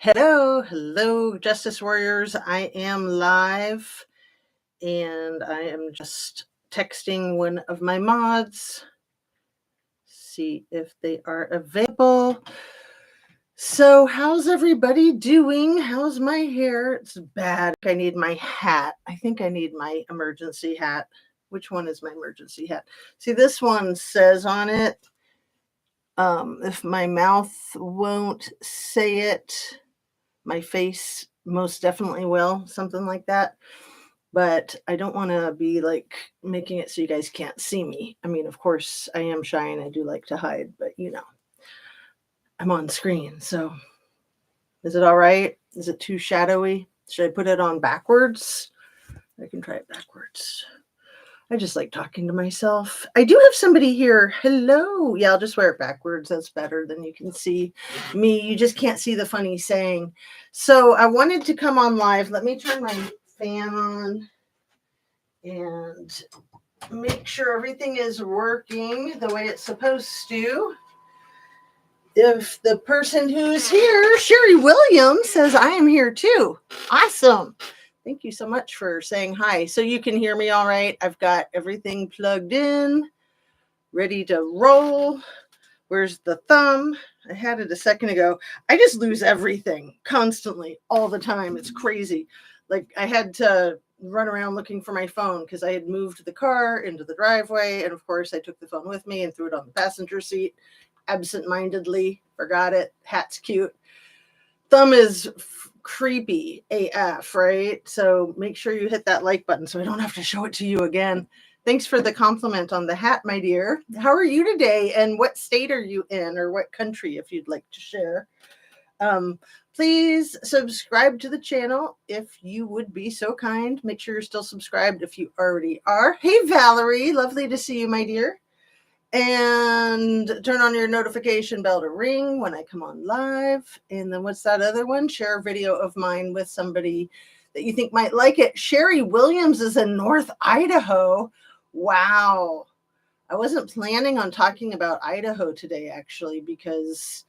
Hello, Justice Warriors. I am live and I am just texting one of my mods, see if they are available. So, how's everybody doing? How's my hair? It's bad. I need my hat. I think I need my emergency hat. Which one is my emergency hat? See, this one says on it, if my mouth won't say it, my face most definitely will, something like that. But I don't want to be like making it so you guys can't see me. I mean, of course, I am shy and I do like to hide, but I'm on screen. So is it all right? Is it too shadowy? Should I put it on backwards? I can try it backwards. I just like talking to myself. I do have somebody here. Hello. Yeah, I'll just wear it backwards. That's better. Then you can see me. You just can't see the funny saying. So I wanted to come on live. Let me turn my fan on and make sure everything is working the way it's supposed to. If the person who's here, Sherry Williams, says I am here too. Awesome. Thank you so much for saying hi. So you can hear me all right. I've got everything plugged in, ready to roll. Where's the thumb? I had it a second ago. I just lose everything constantly, all the time. It's crazy. Like I had to run around looking for my phone because I had moved the car into the driveway. And of course, I took the phone with me and threw it on the passenger seat. Absent-mindedly, forgot it. Hat's cute. Thumb is creepy AF, right? So make sure you hit that like button so I don't have to show it to you again. Thanks for the compliment on the hat, my dear. How are you today? And what state are you in, or what country, if you'd like to share? Please subscribe to the channel if you would be so kind. Make sure you're still subscribed if you already are. Hey, Valerie. Lovely to see you, my dear. And turn on your notification bell to ring when I come on live. And then what's that other one? Share a video of mine with somebody that you think might like it. Sherry Williams is in North Idaho. Wow. I wasn't planning on talking about Idaho today, actually, because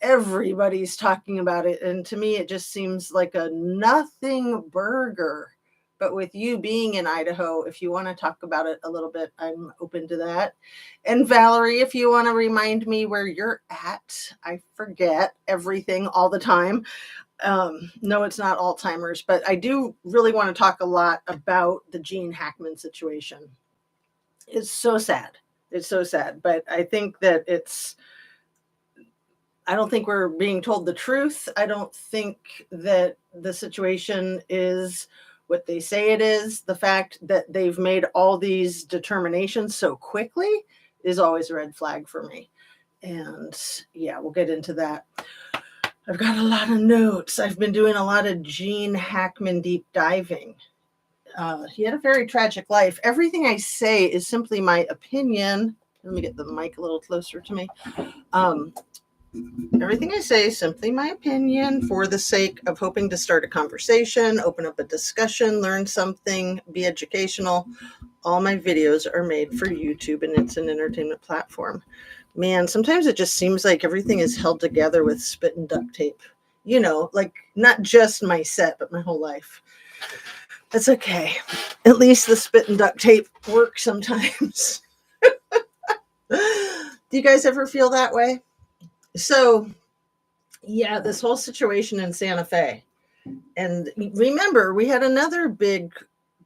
everybody's talking about it. And to me, it just seems like a nothing burger. But with you being in Idaho, if you want to talk about it a little bit, I'm open to that. And Valerie, if you want to remind me where you're at, I forget everything all the time. No, it's not Alzheimer's, but I do really want to talk a lot about the Gene Hackman situation. It's so sad. It's so sad. But I think that I don't think we're being told the truth. I don't think that the situation is what they say it is. The fact that they've made all these determinations so quickly is always a red flag for me. And yeah, we'll get into that. I've got a lot of notes. I've been doing a lot of Gene Hackman deep diving. He had a very tragic life. Everything I say is simply my opinion. Let me get the mic a little closer to me. Everything I say is simply my opinion for the sake of hoping to start a conversation, open up a discussion, learn something, be educational. All my videos are made for YouTube, and it's an entertainment platform. Man, sometimes it just seems like everything is held together with spit and duct tape. Like not just my set, but my whole life. That's okay. At least the spit and duct tape works sometimes. Do you guys ever feel that way? So, yeah, this whole situation in Santa Fe. And remember, we had another big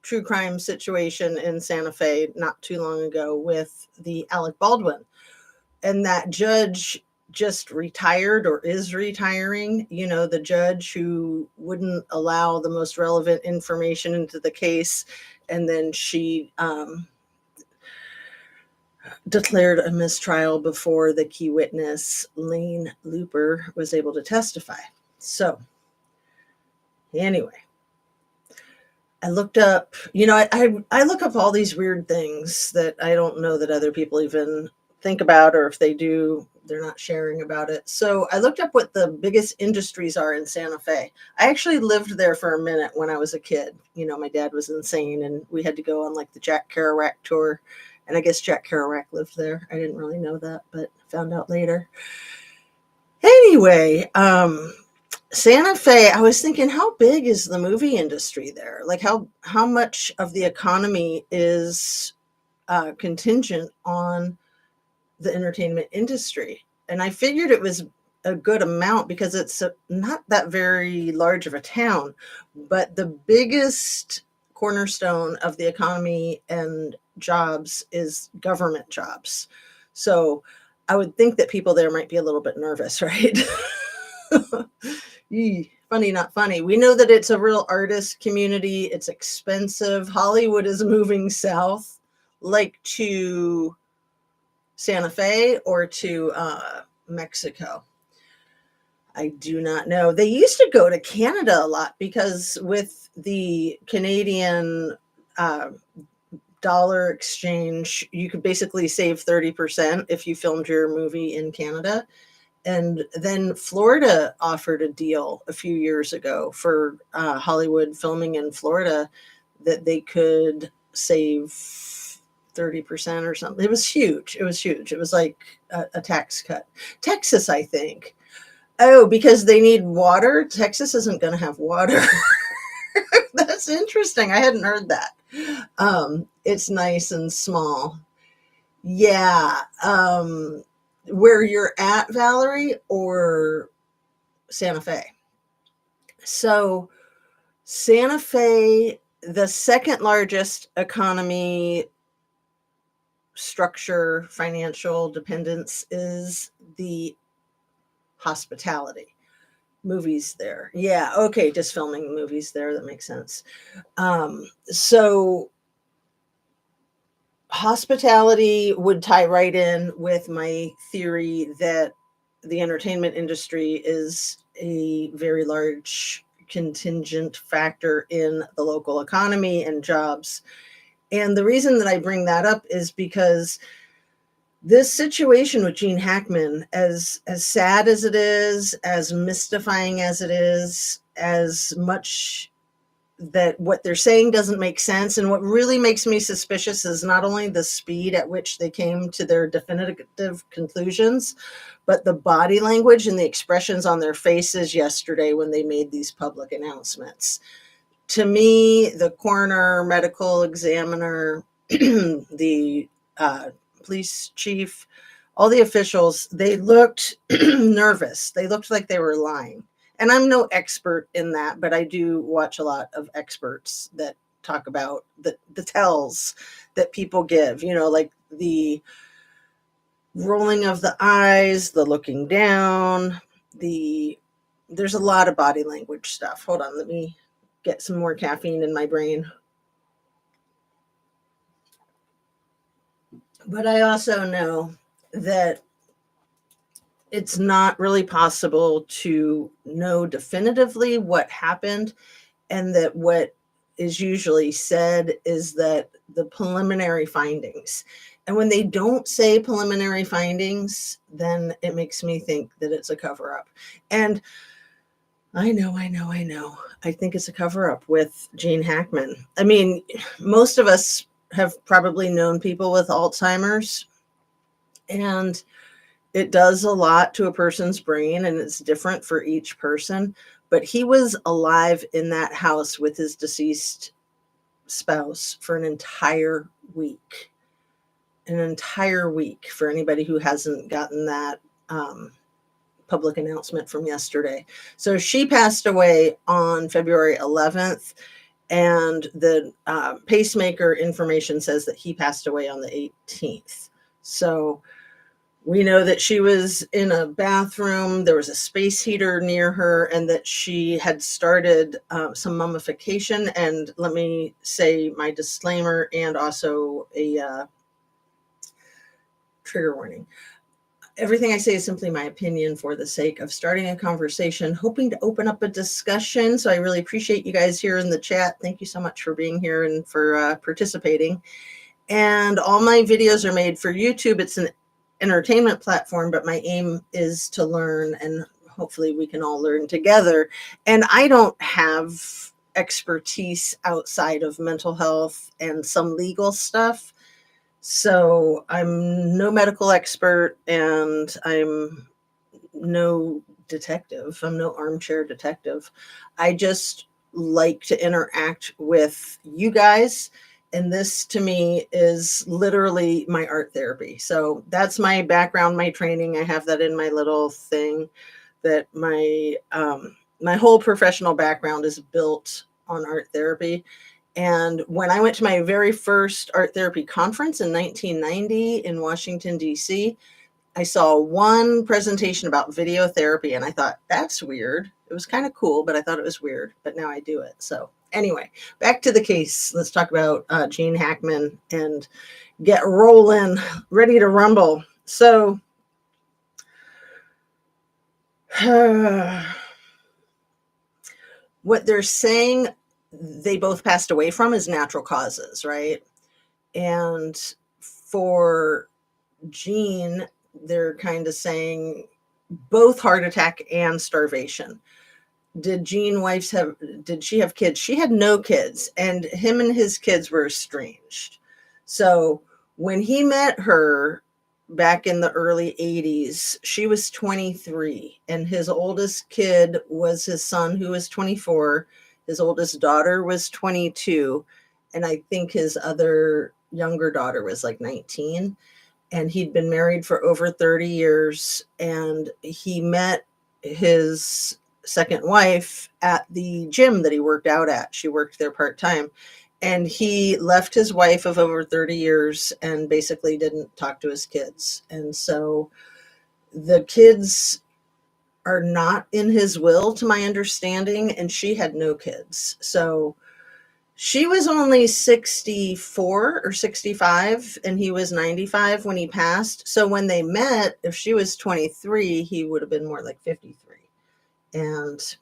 true crime situation in Santa Fe not too long ago with the Alec Baldwin. And that judge just retired or is retiring, the judge who wouldn't allow the most relevant information into the case. And then she declared a mistrial before the key witness, Lane Looper, was able to testify. So anyway, I looked up, I look up all these weird things that I don't know that other people even think about, or if they do, they're not sharing about it. So I looked up what the biggest industries are in Santa Fe. I actually lived there for a minute when I was a kid. My dad was insane and we had to go on like the Jack Kerouac tour. And I guess Jack Kerouac lived there. I didn't really know that, but found out later. Anyway, Santa Fe, I was thinking, how big is the movie industry there? Like how much of the economy is contingent on the entertainment industry? And I figured it was a good amount because it's not that very large of a town, but the biggest cornerstone of the economy and jobs is government jobs. So I would think that people there might be a little bit nervous, right? Funny, not funny. We know that it's a real artist community. It's expensive. Hollywood is moving south, like to Santa Fe or to Mexico. I do not know. They used to go to Canada a lot because with the Canadian uh, dollar exchange, you could basically save 30% if you filmed your movie in Canada. And then Florida offered a deal a few years ago for Hollywood filming in Florida that they could save 30% or something. It was huge. It was huge. It was like a tax cut. Texas, I think. Oh, because they need water? Texas isn't going to have water. That's interesting. I hadn't heard that. It's nice and small. Yeah. Where you're at, Valerie, or Santa Fe? So, Santa Fe, the second largest economy structure, financial dependence is the hospitality. Movies there. Yeah, okay, just filming movies there. That makes sense. So hospitality would tie right in with my theory that the entertainment industry is a very large contingent factor in the local economy and jobs. And the reason that I bring that up is because this situation with Gene Hackman, as sad as it is, as mystifying as it is, as much that what they're saying doesn't make sense. And what really makes me suspicious is not only the speed at which they came to their definitive conclusions, but the body language and the expressions on their faces yesterday when they made these public announcements. To me, the coroner, medical examiner, the police chief, all the officials, they looked nervous. They looked like they were lying. And I'm no expert in that, but I do watch a lot of experts that talk about the tells that people give, like the rolling of the eyes, the looking down, there's a lot of body language stuff. Hold on, let me get some more caffeine in my brain. But I also know that it's not really possible to know definitively what happened, and that what is usually said is that the preliminary findings. And when they don't say preliminary findings, then it makes me think that it's a cover up. And I know. I think it's a cover up with Gene Hackman. I mean, most of us have probably known people with Alzheimer's, and it does a lot to a person's brain, and it's different for each person. But he was alive in that house with his deceased spouse for an entire week. An entire week, for anybody who hasn't gotten that public announcement from yesterday. So she passed away on February 11th, and the pacemaker information says that he passed away on the 18th. So we know that she was in a bathroom, there was a space heater near her, and that she had started some mummification. And let me say my disclaimer and also a trigger warning. Everything I say is simply my opinion for the sake of starting a conversation, hoping to open up a discussion. So I really appreciate you guys here in the chat. Thank you so much for being here and for participating. And all my videos are made for YouTube. It's an entertainment platform, but my aim is to learn, and hopefully we can all learn together. And I don't have expertise outside of mental health and some legal stuff. So I'm no medical expert, and I'm no detective. I'm no armchair detective. I just like to interact with you guys. And this to me is literally my art therapy. So that's my background, my training. I have that in my little thing that my whole professional background is built on art therapy. And when I went to my very first art therapy conference in 1990 in Washington, D.C., I saw one presentation about video therapy and I thought, that's weird. It was kind of cool, but I thought it was weird. But now I do it. So, anyway, back to the case. Let's talk about Gene Hackman and get rolling, ready to rumble. So, what they're saying they both passed away from is natural causes, right? And for Gene, they're kind of saying both heart attack and starvation. Did she have kids? She had no kids, and him and his kids were estranged. So when he met her back in the early 80s, she was 23, and his oldest kid was his son, who was 24. His oldest daughter was 22, and I think his other younger daughter was like 19. And he'd been married for over 30 years, and he met his second wife at the gym that he worked out at. She worked there part-time, and he left his wife of over 30 years and basically didn't talk to his kids. And so the kids are not in his will, to my understanding, and she had no kids. So she was only 64 or 65, and he was 95 when he passed. So when they met, if she was 23, he would have been more like 53. And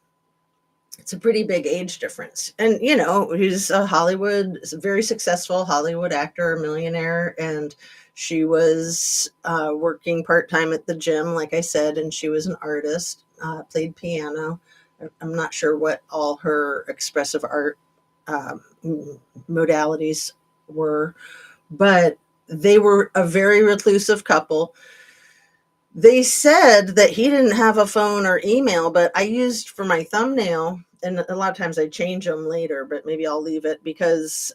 it's a pretty big age difference. And, he's a very successful Hollywood actor, a millionaire. And she was working part-time at the gym, like I said, and she was an artist, played piano. I'm not sure what all her expressive art modalities were, but they were a very reclusive couple. They said that he didn't have a phone or email, but I used for my thumbnail, and a lot of times I change them later, but maybe I'll leave it because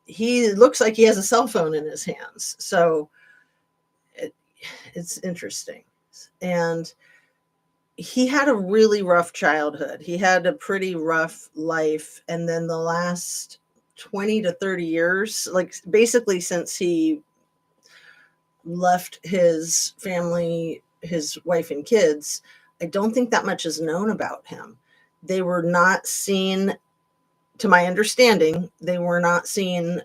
he looks like he has a cell phone in his hands. So it's interesting. And he had a really rough childhood. He had a pretty rough life. And then the last 20 to 30 years, like basically since he left his family, his wife and kids, I don't think that much is known about him. They were not seen, to my understanding, they were not seen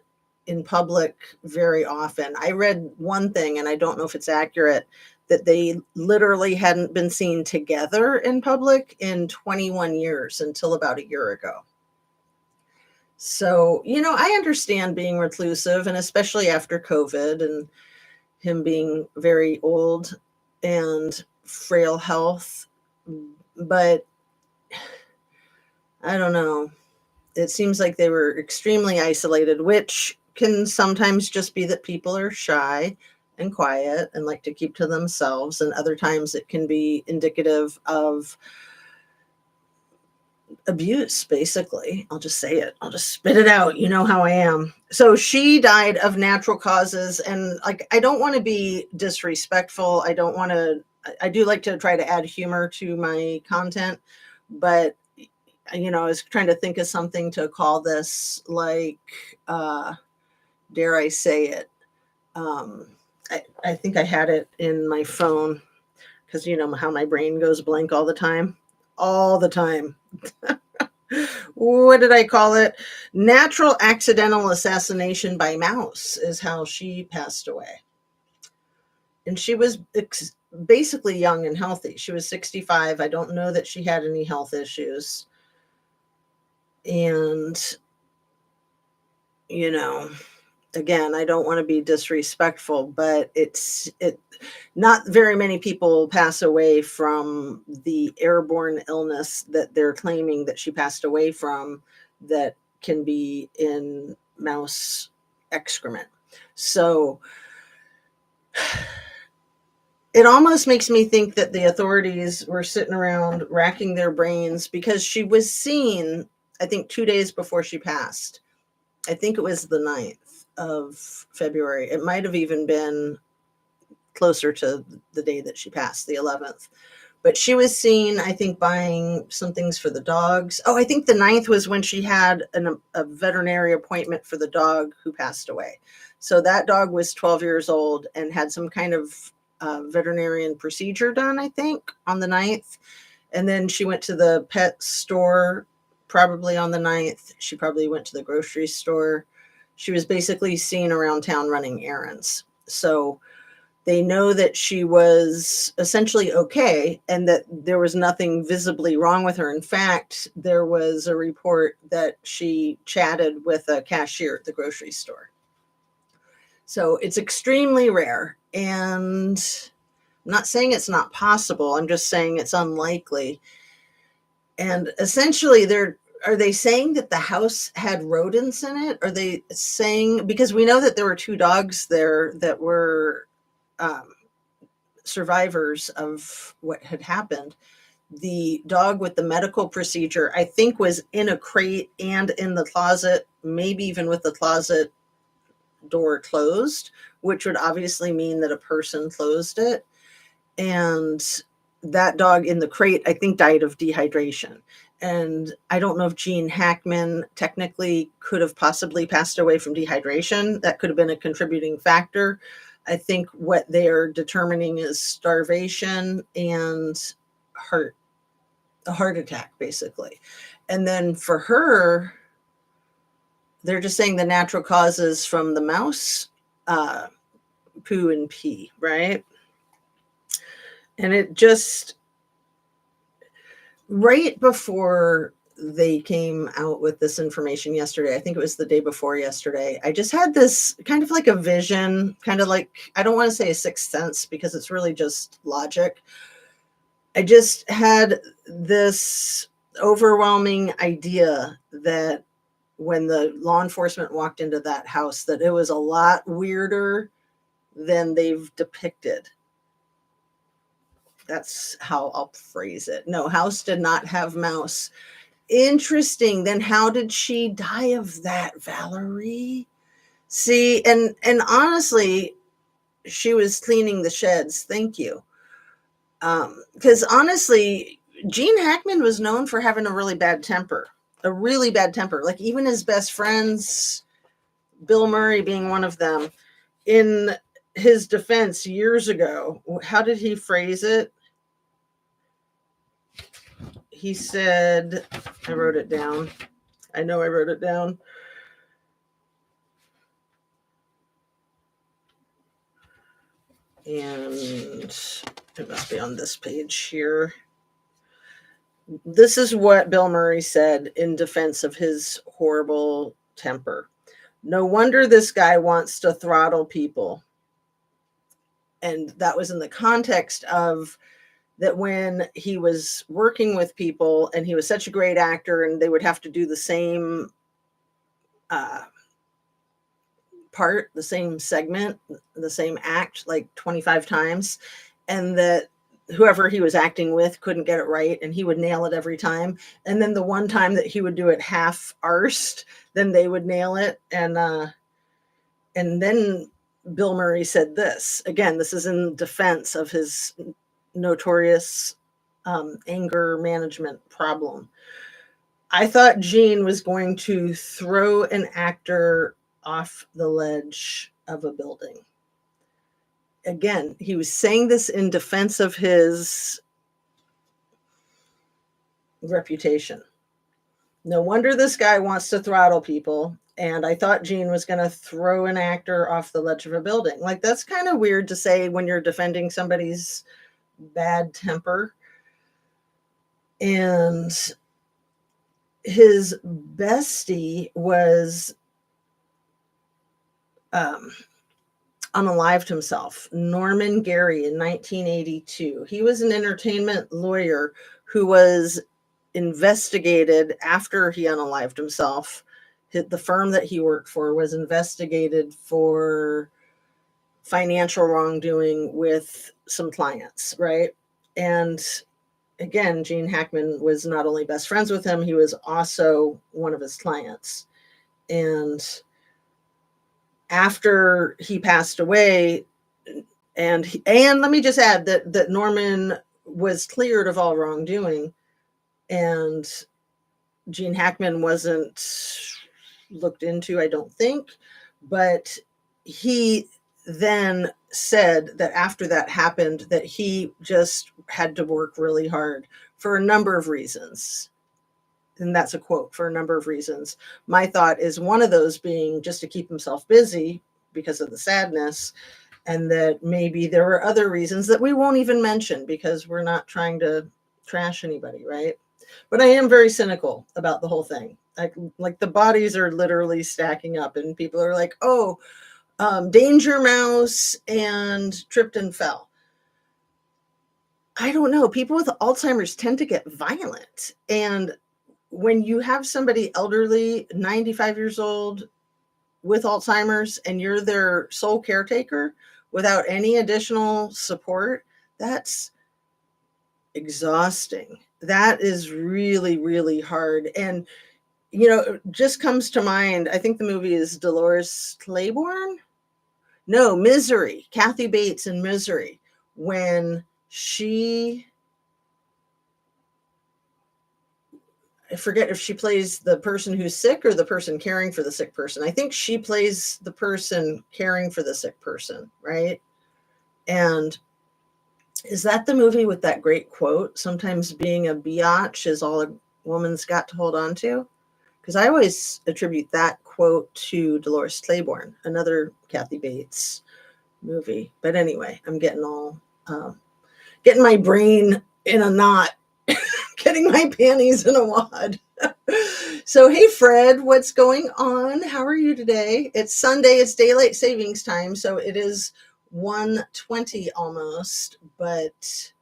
in public very often. I read one thing, and I don't know if it's accurate, that they literally hadn't been seen together in public in 21 years until about a year ago. So, I understand being reclusive, and especially after COVID and him being very old and frail health. But I don't know. It seems like they were extremely isolated, which can sometimes just be that people are shy and quiet and like to keep to themselves. And other times it can be indicative of abuse, basically. I'll just say it. I'll just spit it out. You know how I am. So she died of natural causes. And I don't want to be disrespectful. I do like to try to add humor to my content, but I was trying to think of something to call this, like, dare I say it? I think I had it in my phone because you know how my brain goes blank all the time. All the time. What did I call it? Natural accidental assassination by mouse is how she passed away. And she was basically young and healthy. She was 65. I don't know that she had any health issues. And, again, I don't want to be disrespectful, but not very many people pass away from the airborne illness that they're claiming that she passed away from that can be in mouse excrement. So it almost makes me think that the authorities were sitting around racking their brains because she was seen, I think, 2 days before she passed. I think it was the 9th of February. It might have even been closer to the day that she passed, the 11th. But she was seen, I think, buying some things for the dogs. Oh, I think the 9th was when she had a veterinary appointment for the dog who passed away. So that dog was 12 years old and had some kind of veterinarian procedure done, I think, on the 9th. And then she went to the pet store probably on the 9th. She probably went to the grocery store. She was basically seen around town running errands. So they know that she was essentially okay and that there was nothing visibly wrong with her. In fact, there was a report that she chatted with a cashier at the grocery store. So it's extremely rare. And I'm not saying it's not possible. I'm just saying it's unlikely. And essentially, are they saying that the house had rodents in it? Are they saying, because we know that there were 2 dogs there that were survivors of what had happened. The dog with the medical procedure, I think, was in a crate and in the closet, maybe even with the closet door closed, which would obviously mean that a person closed it. And that dog in the crate, I think, died of dehydration. And I don't know if Gene Hackman technically could have possibly passed away from dehydration. That could have been a contributing factor. I think what they're determining is starvation and a heart attack, basically. And then for her, they're just saying the natural causes from the mouse poo and pee, right? And it just, right before they came out with this information yesterday, I think it was the day before yesterday, I just had this kind of like a vision, kind of like, I don't want to say a sixth sense because it's really just logic. I just had this overwhelming idea that when the law enforcement walked into that house, that it was a lot weirder than they've depicted. That's how I'll phrase it. No, house did not have mouse. Interesting. Then how did she die of that, Valerie? See, and honestly, she was cleaning the sheds. Thank you. Because honestly, Gene Hackman was known for having a really bad temper, a really bad temper. Like even his best friends, Bill Murray being one of them, in his defense years ago, how did he phrase it? He said, I wrote it down. I know I wrote it down. And it must be on this page here. This is what Bill Murray said in defense of his horrible temper. No wonder this guy wants to throttle people. And that was in the context of that when he was working with people and he was such a great actor and they would have to do the same part, the same segment, the same act like 25 times, and that whoever he was acting with couldn't get it right and he would nail it every time. And then the one time that he would do it half arsed, then they would nail it. And then Bill Murray said this. Again, this is in defense of his notorious anger management problem. I thought Gene was going to throw an actor off the ledge of a building. Again, he was saying this in defense of his reputation. No wonder this guy wants to throttle people. And I thought Gene was going to throw an actor off the ledge of a building. Like, that's kind of weird to say when you're defending somebody's bad temper. And his bestie was unalived himself, Norman Gary, in 1982. He was an entertainment lawyer who was investigated after he unalived himself. The firm that he worked for was investigated for financial wrongdoing with some clients, right? And again, Gene Hackman was not only best friends with him, he was also one of his clients. And after he passed away, and let me just add that Norman was cleared of all wrongdoing, and Gene Hackman wasn't looked into, I don't think, but he then said that after that happened, that he just had to work really hard for a number of reasons. And that's a quote, for a number of reasons. My thought is one of those being just to keep himself busy because of the sadness, and that maybe there were other reasons that we won't even mention because we're not trying to trash anybody, right? But I am very cynical about the whole thing. Like the bodies are literally stacking up, and people are like, "Oh, Danger Mouse and tripped and fell." I don't know. People with Alzheimer's tend to get violent, and when you have somebody elderly, 95 years old, with Alzheimer's, and you're their sole caretaker without any additional support, that's exhausting. That is really, really hard. And, it just comes to mind, I think the movie is Dolores Claiborne. No, Misery. Kathy Bates in Misery. When I forget if she plays the person who's sick or the person caring for the sick person. I think she plays the person caring for the sick person, right? And is that the movie with that great quote? Sometimes being a biatch is all a woman's got to hold on to. Because I always attribute that quote to Dolores Claiborne, another Kathy Bates movie. But anyway, I'm getting getting my brain in a knot, getting my panties in a wad. So, hey, Fred, what's going on? How are you today? It's Sunday. It's daylight savings time. So it is 1:20 almost, but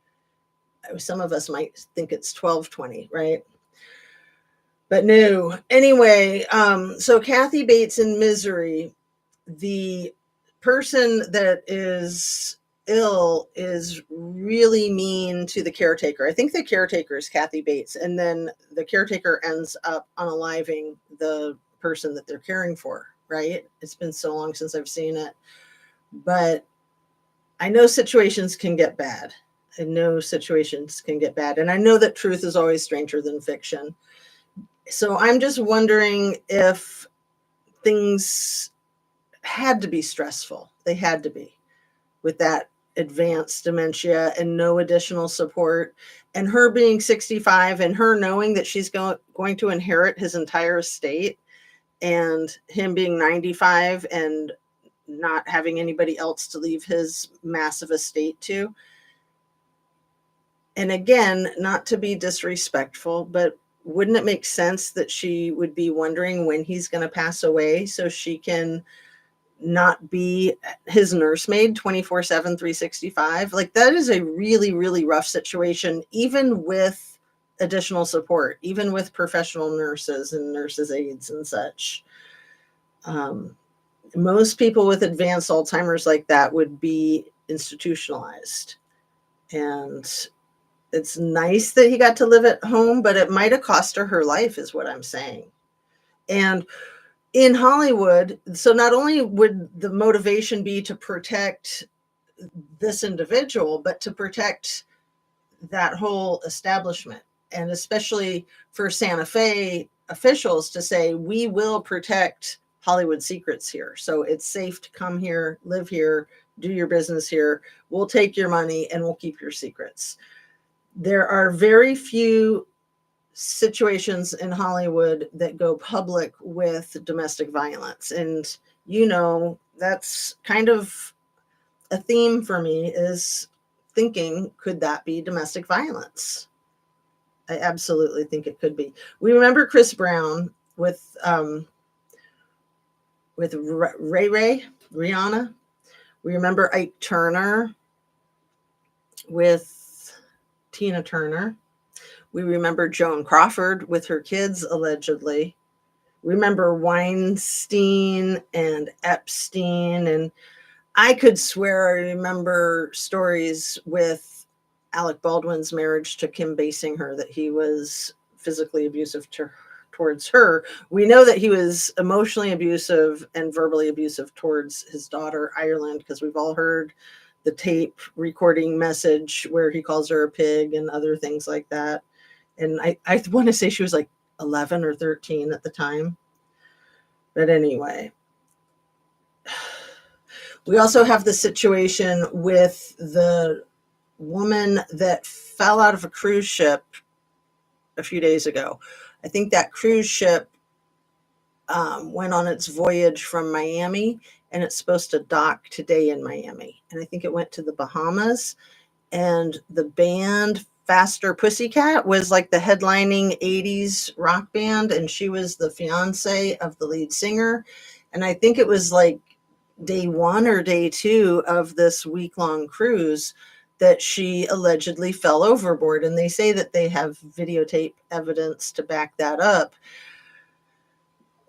some of us might think it's 12:20, right? But no. Anyway, so Kathy Bates in Misery, the person that is ill is really mean to the caretaker. I think the caretaker is Kathy Bates, and then the caretaker ends up unaliving the person that they're caring for, right? It's been so long since I've seen it. But I know situations can get bad. I know situations can get bad. And I know that truth is always stranger than fiction. So I'm just wondering if things had to be stressful. They had to be, with that advanced dementia and no additional support. And her being 65 and her knowing that she's going to inherit his entire estate, and him being 95 and not having anybody else to leave his massive estate to. And again, not to be disrespectful, but wouldn't it make sense that she would be wondering when he's going to pass away so she can not be his nursemaid 24/7, 365? Like, that is a really, really rough situation, even with additional support, even with professional nurses and nurses' aides and such. Most people with advanced Alzheimer's like that would be institutionalized. And it's nice that he got to live at home, but it might have cost her life, is what I'm saying. And in Hollywood, so not only would the motivation be to protect this individual, but to protect that whole establishment. And especially for Santa Fe officials to say, we will protect Hollywood secrets here. So it's safe to come here, live here, do your business here. We'll take your money and we'll keep your secrets. There are very few situations in Hollywood that go public with domestic violence. And, that's kind of a theme for me, is thinking, could that be domestic violence? I absolutely think it could be. We remember Chris Brown with Rihanna. We remember Ike Turner with Tina Turner. We remember Joan Crawford with her kids, allegedly. We remember Weinstein and Epstein. And I could swear I remember stories with Alec Baldwin's marriage to Kim basing her that he was physically abusive towards her. We know that he was emotionally abusive and verbally abusive towards his daughter, Ireland, because we've all heard the tape recording message where he calls her a pig and other things like that. And I want to say she was like 11 or 13 at the time. But anyway, we also have the situation with the woman that fell out of a cruise ship a few days ago. I think that cruise ship went on its voyage from Miami, and it's supposed to dock today in Miami. And I think it went to the Bahamas. And the band Faster Pussycat was like the headlining 80s rock band, and she was the fiance of the lead singer. And I think it was like day one or day two of this week-long cruise that she allegedly fell overboard. And they say that they have videotape evidence to back that up,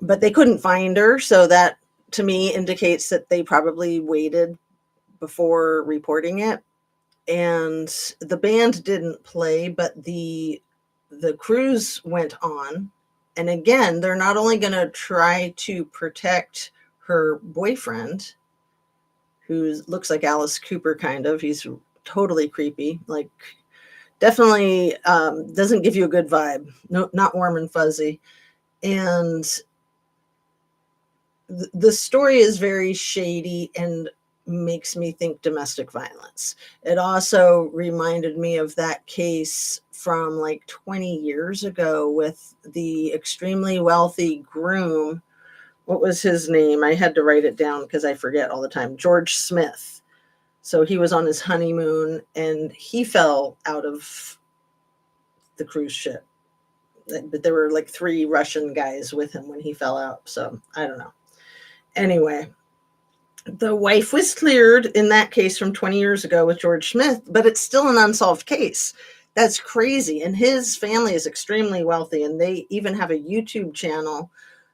but they couldn't find her. So that to me indicates that they probably waited before reporting it. And the band didn't play, but the cruise went on. And again, they're not only going to try to protect her boyfriend, who looks like Alice Cooper kind of. He's totally creepy, like definitely doesn't give you a good vibe. No, not warm and fuzzy. And the story is very shady and makes me think domestic violence. It also reminded me of that case from like 20 years ago with the extremely wealthy groom. What was his name? I had to write it down because I forget all the time. George Smith. So he was on his honeymoon and he fell out of the cruise ship. But there were like 3 Russian guys with him when he fell out. So I don't know. Anyway, the wife was cleared in that case from 20 years ago with George Smith, but it's still an unsolved case. That's crazy. And his family is extremely wealthy, and they even have a YouTube channel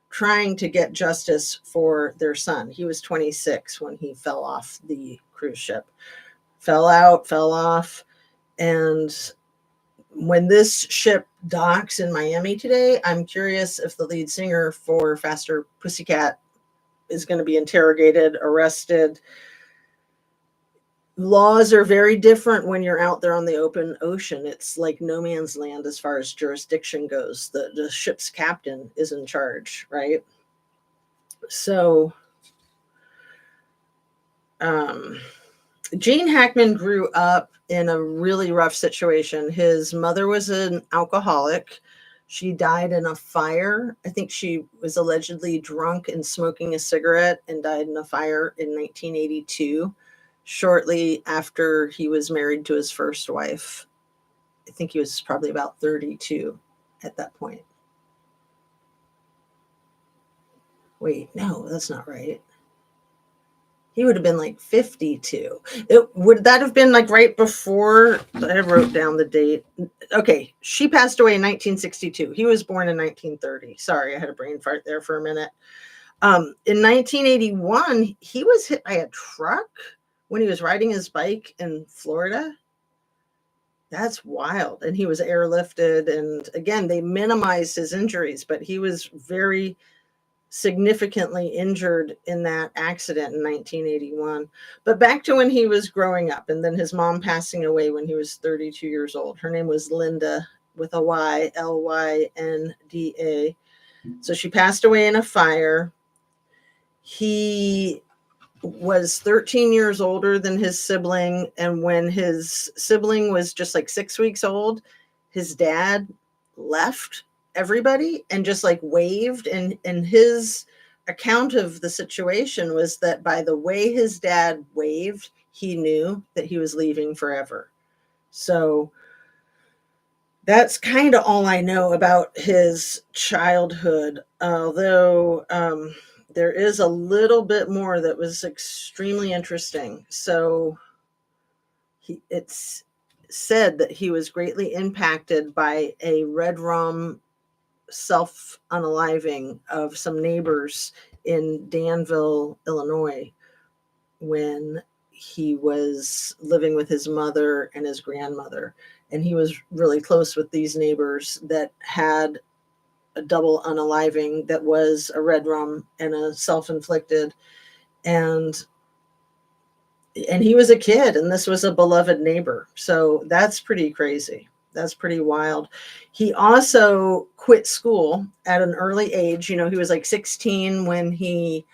trying to get justice for their son. He was 26 when he fell off the cruise ship. Fell out, fell off. And when this ship docks in Miami today, I'm curious if the lead singer for Faster Pussycat is going to be interrogated, arrested. Laws are very different when you're out there on the open ocean. It's like no man's land as far as jurisdiction goes. The ship's captain is in charge, right? So Gene Hackman grew up in a really rough situation. His mother was an alcoholic. She died in a fire. I think she was allegedly drunk and smoking a cigarette and died in a fire in 1982, shortly after he was married to his first wife. I think he was probably about 32 at that point. Wait, no, that's not right. He would have been like 52. Would that have been like right before? I wrote down the date. Okay, she passed away in 1962. He was born in 1930. Sorry, I had a brain fart there for a minute. In 1981, he was hit by a truck when he was riding his bike in Florida. That's wild. And he was airlifted. And again, they minimized his injuries, but he was very significantly injured in that accident in 1981. But back to when he was growing up, and then his mom passing away when he was 32 years old. Her name was Linda with a Y, Lynda. So she passed away in a fire. He was 13 years older than his sibling, and when his sibling was just like 6 weeks old, his dad left everybody and just like waved. And his account of the situation was that by the way his dad waved, he knew that he was leaving forever. So that's kind of all I know about his childhood, although there is a little bit more that was extremely interesting. So it's said that he was greatly impacted by a red rum self-unaliving of some neighbors in Danville, Illinois. when he was living with his mother and his grandmother. And he was really close with these neighbors that had a double unaliving that was a red rum and a self-inflicted. And he was a kid, and this was a beloved neighbor. So that's pretty crazy. That's pretty wild. He also quit school at an early age. He was like 16 when he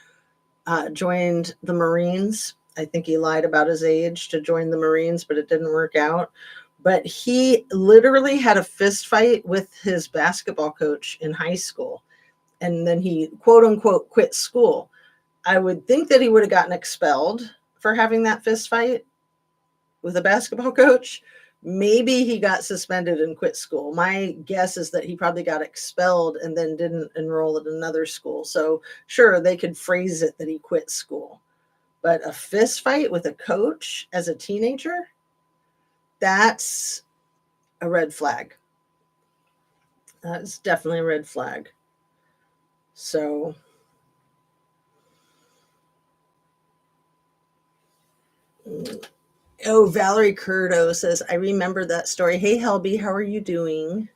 joined the Marines. I think he lied about his age to join the Marines, but it didn't work out. But he literally had a fist fight with his basketball coach in high school. And then he, quote unquote, quit school. I would think that he would have gotten expelled for having that fist fight with a basketball coach. Maybe he got suspended and quit school. My guess is that he probably got expelled and then didn't enroll at another school. So sure, they could phrase it that he quit school. But a fist fight with a coach as a teenager, that's a red flag. That's definitely a red flag. So Valerie Curdo says, I remember that story. Hey, Helby, how are you doing?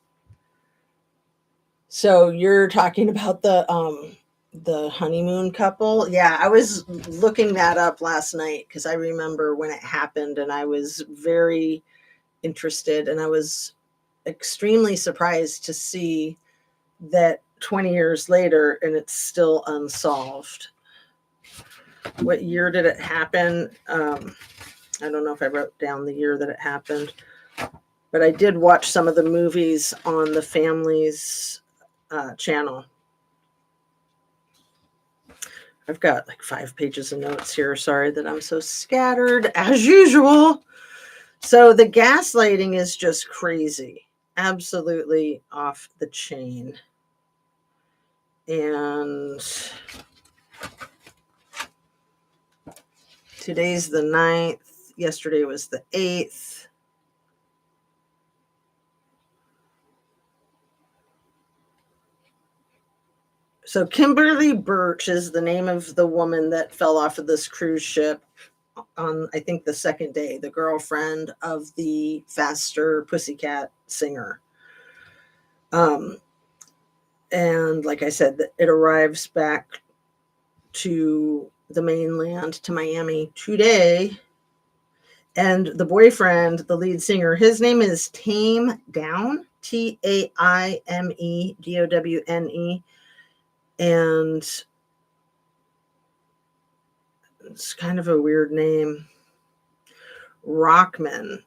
So you're talking about the honeymoon couple? Yeah, I was looking that up last night because I remember when it happened, and I was very interested, and I was extremely surprised to see that 20 years later and it's still unsolved. What year did it happen? I don't know if I wrote down the year that it happened, but I did watch some of the movies on the family's channel. I've got like 5 pages of notes here. Sorry that I'm so scattered as usual. So the gaslighting is just crazy. Absolutely off the chain. And today's the 9th. Yesterday was the 8th. So Kimberly Birch is the name of the woman that fell off of this cruise ship on, I think, the second day, the girlfriend of the Faster Pussycat singer. And like I said, it arrives back to the mainland, to Miami today. And the boyfriend, the lead singer, his name is Taime Downe, Taimedowne. And it's kind of a weird name. Rockman.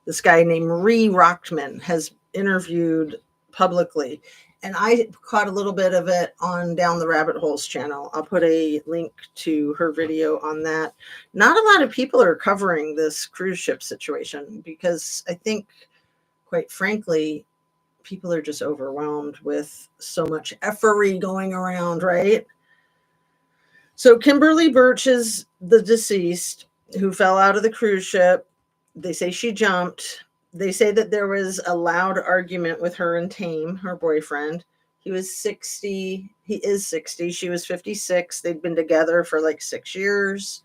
This guy named Ree Rockman has interviewed publicly. And I caught a little bit of it on Down the Rabbit Holes channel. I'll put a link to her video on that. Not a lot of people are covering this cruise ship situation because I think, quite frankly, people are just overwhelmed with so much effery going around, right? So Kimberly Birch is the deceased who fell out of the cruise ship. They say she jumped. They say that there was a loud argument with her and Taime, her boyfriend. He was 60. He is 60. She was 56. They'd been together for like 6 years.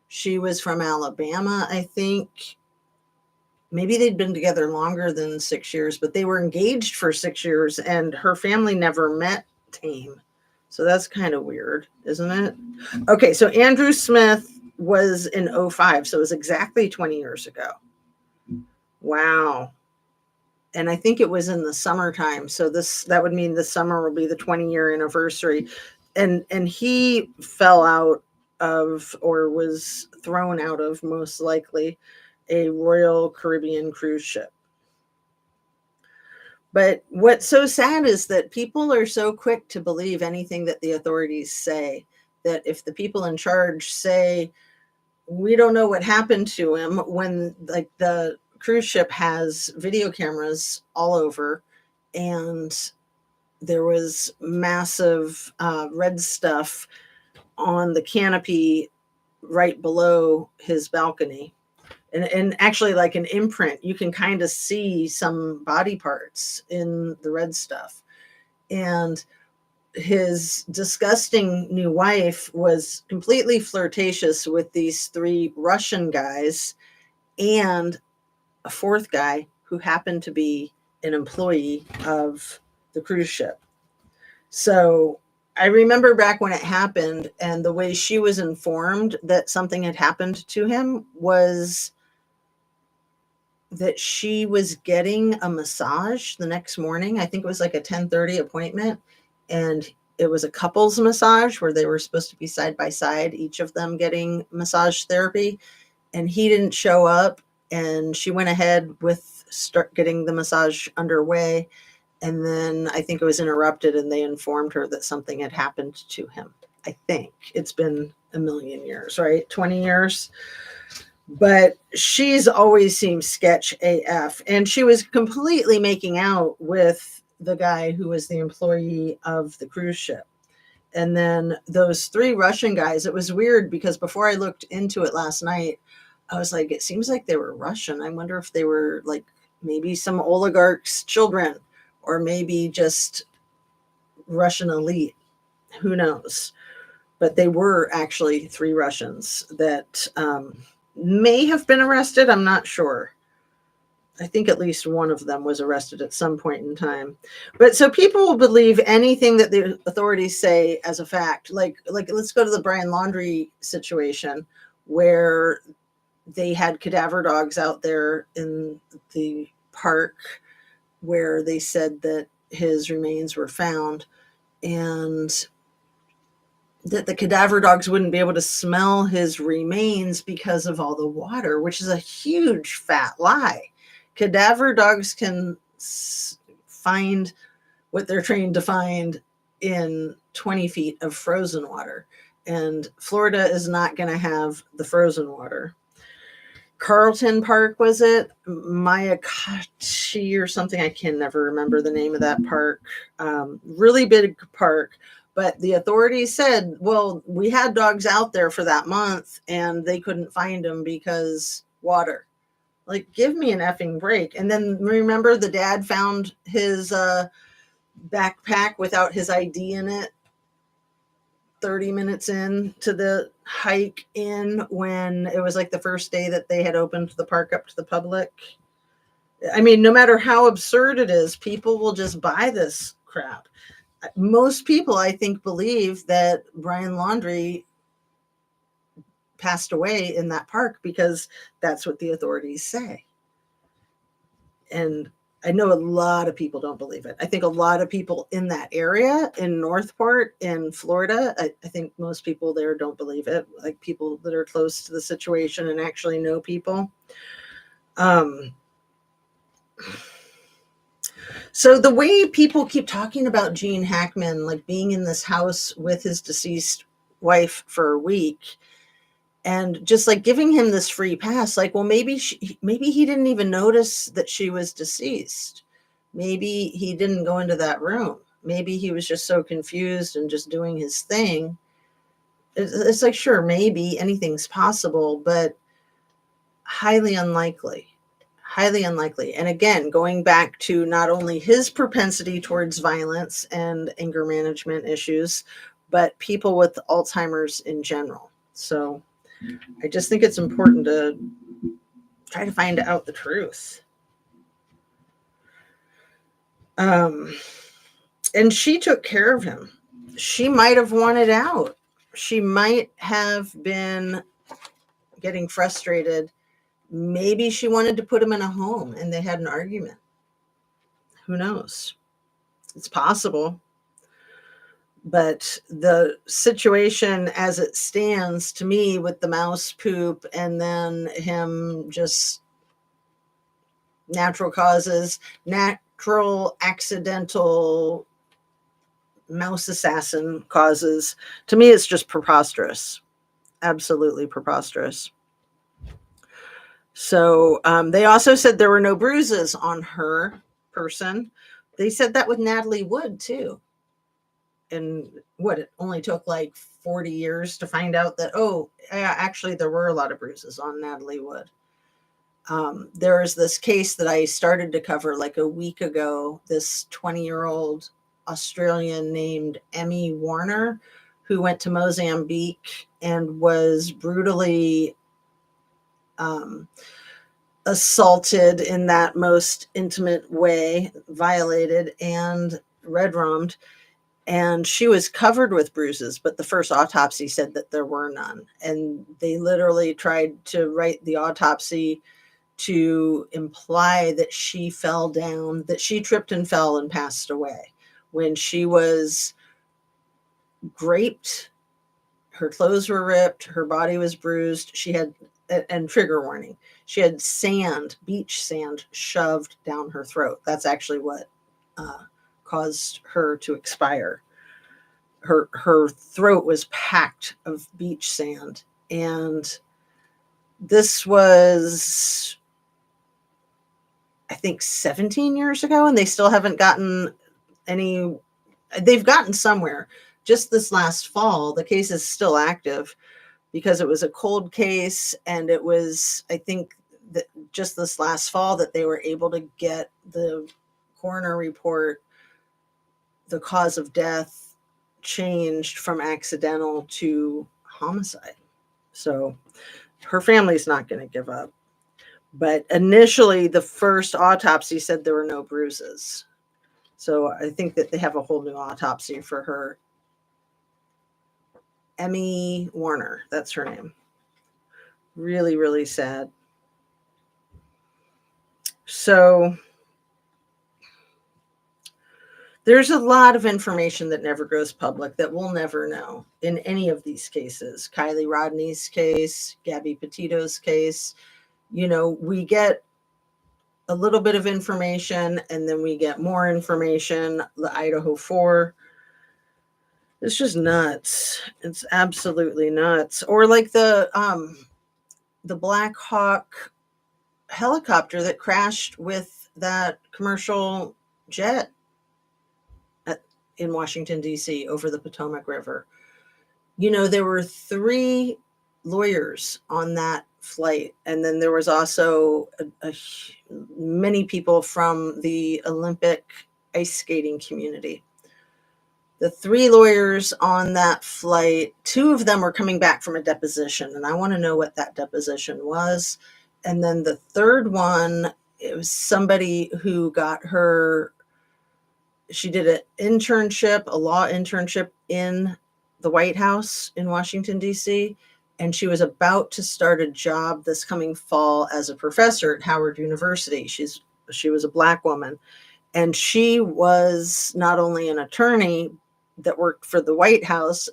She was from Alabama, I think. Maybe they'd been together longer than 6 years, but they were engaged for 6 years, and her family never met Taime. So that's kind of weird, isn't it? Okay, so Andrew Smith was in 2005, so it was exactly 20 years ago. Wow. And I think it was in the summertime. So that would mean the summer will be the 20-year anniversary. And he fell out of, or was thrown out of, most likely, a Royal Caribbean cruise ship. But what's so sad is that people are so quick to believe anything that the authorities say, that if the people in charge say, we don't know what happened to him, when like the cruise ship has video cameras all over, and there was massive red stuff on the canopy right below his balcony. And actually, like an imprint, you can kind of see some body parts in the red stuff. And his disgusting new wife was completely flirtatious with these 3 Russian guys and a 4th guy who happened to be an employee of the cruise ship. So I remember back when it happened, and the way she was informed that something had happened to him was that she was getting a massage the next morning. I think it was like a 10:30 appointment, and it was a couples massage where they were supposed to be side by side, each of them getting massage therapy, and he didn't show up, and she went ahead with start getting the massage underway, and then I think it was interrupted and they informed her that something had happened to him. I think it's been a million years, right? 20 years. But she's always seemed sketch AF. And she was completely making out with the guy who was the employee of the cruise ship. And then those 3 Russian guys, it was weird because before I looked into it last night, I was like, it seems like they were Russian. I wonder if they were like maybe some oligarchs' children or maybe just Russian elite. Who knows? But they were actually 3 Russians that may have been arrested. I'm not sure. I think at least one of them was arrested at some point in time. But so people will believe anything that the authorities say as a fact. Like let's go to the Brian Laundrie situation where they had cadaver dogs out there in the park where they said that his remains were found, and that the cadaver dogs wouldn't be able to smell his remains because of all the water, which is a huge fat lie. Cadaver dogs can find what they're trained to find in 20 feet of frozen water. And Florida is not going to have the frozen water. Carlton Park, was it? Mayakachi or something. I can never remember the name of that park. Really big park. But the authorities said, well, we had dogs out there for that month and they couldn't find them because water. Like, give me an effing break. And then remember the dad found his backpack without his ID in it 30 minutes in to the hike in when it was like the first day that they had opened the park up to the public. I mean, no matter how absurd it is, people will just buy this crap. Most people, I think, believe that Brian Laundrie passed away in that park because that's what the authorities say. And I know a lot of people don't believe it. I think a lot of people in that area, in Northport, in Florida, I think most people there don't believe it, like people that are close to the situation and actually know people. So the way people keep talking about Gene Hackman, like being in this house with his deceased wife for a week, and just like giving him this free pass, like, well, maybe he didn't even notice that she was deceased. Maybe he didn't go into that room. Maybe he was just so confused and just doing his thing. It's like, sure, maybe anything's possible, but highly unlikely. Highly unlikely. And again, going back to not only his propensity towards violence and anger management issues, but people with Alzheimer's in general. So I just think it's important to try to find out the truth. And she took care of him. She might have wanted out. She might have been getting frustrated. Maybe she wanted to put him in a home and they had an argument. Who knows? It's possible. But the situation as it stands to me with the mouse poop and then him just natural causes, natural accidental mouse assassin causes, to me it's just preposterous. Absolutely preposterous. So they also said there were no bruises on her person. They said that with Natalie Wood too. And what, it only took like 40 years to find out that, oh, yeah, actually there were a lot of bruises on Natalie Wood. There is this case that I started to cover like a week ago, this 20-year-old Australian named Emmy Warner, who went to Mozambique and was brutally assaulted in that most intimate way, violated and red-rummed. And she was covered with bruises, but the first autopsy said that there were none. And they literally tried to write the autopsy to imply that she fell down, that she tripped and fell and passed away. When she was raped, her clothes were ripped, her body was bruised. She had, and trigger warning, she had sand, beach sand, shoved down her throat. That's actually what caused her to expire. Her throat was packed of beach sand. And this was, I think, 17 years ago, and they still haven't gotten any. They've gotten somewhere. Just this last fall, the case is still active because it was a cold case, and it was, I think, that just this last fall that they were able to get the coroner report, the cause of death changed from accidental to homicide. So her family's not going to give up. But initially, the first autopsy said there were no bruises. So I think that they have a whole new autopsy for her. Emmy Warner, that's her name. Really, really sad. So there's a lot of information that never goes public that we'll never know in any of these cases. Kylie Rodney's case, Gabby Petito's case. You know, we get a little bit of information and then we get more information. The Idaho 4. It's just nuts. It's absolutely nuts. Or like the Black Hawk helicopter that crashed with that commercial jet in Washington, D.C. over the Potomac River. You know, there were 3 lawyers on that flight. And then there was also many people from the Olympic ice skating community. The 3 lawyers on that flight, 2 of them were coming back from a deposition, and I want to know what that deposition was. And then the third one, it was somebody who got her, she did an internship, a law internship in the White House in Washington, D.C., and she was about to start a job this coming fall as a professor at Howard University. She was a Black woman, and she was not only an attorney that worked for the White House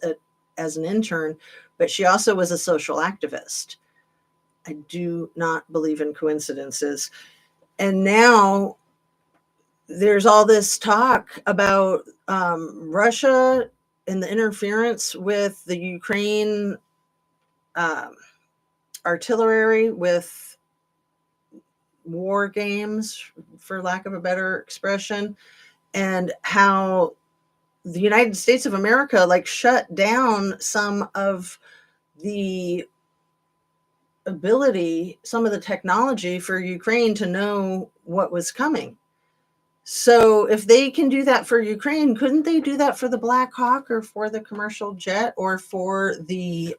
as an intern, but she also was a social activist. I do not believe in coincidences. And now there's all this talk about Russia and the interference with the Ukraine artillery, with war games, for lack of a better expression, and how the United States of America shut down some of the ability, some of the technology for Ukraine to know what was coming. So if they can do that for Ukraine, couldn't they do that for the Black Hawk or for the commercial jet or for the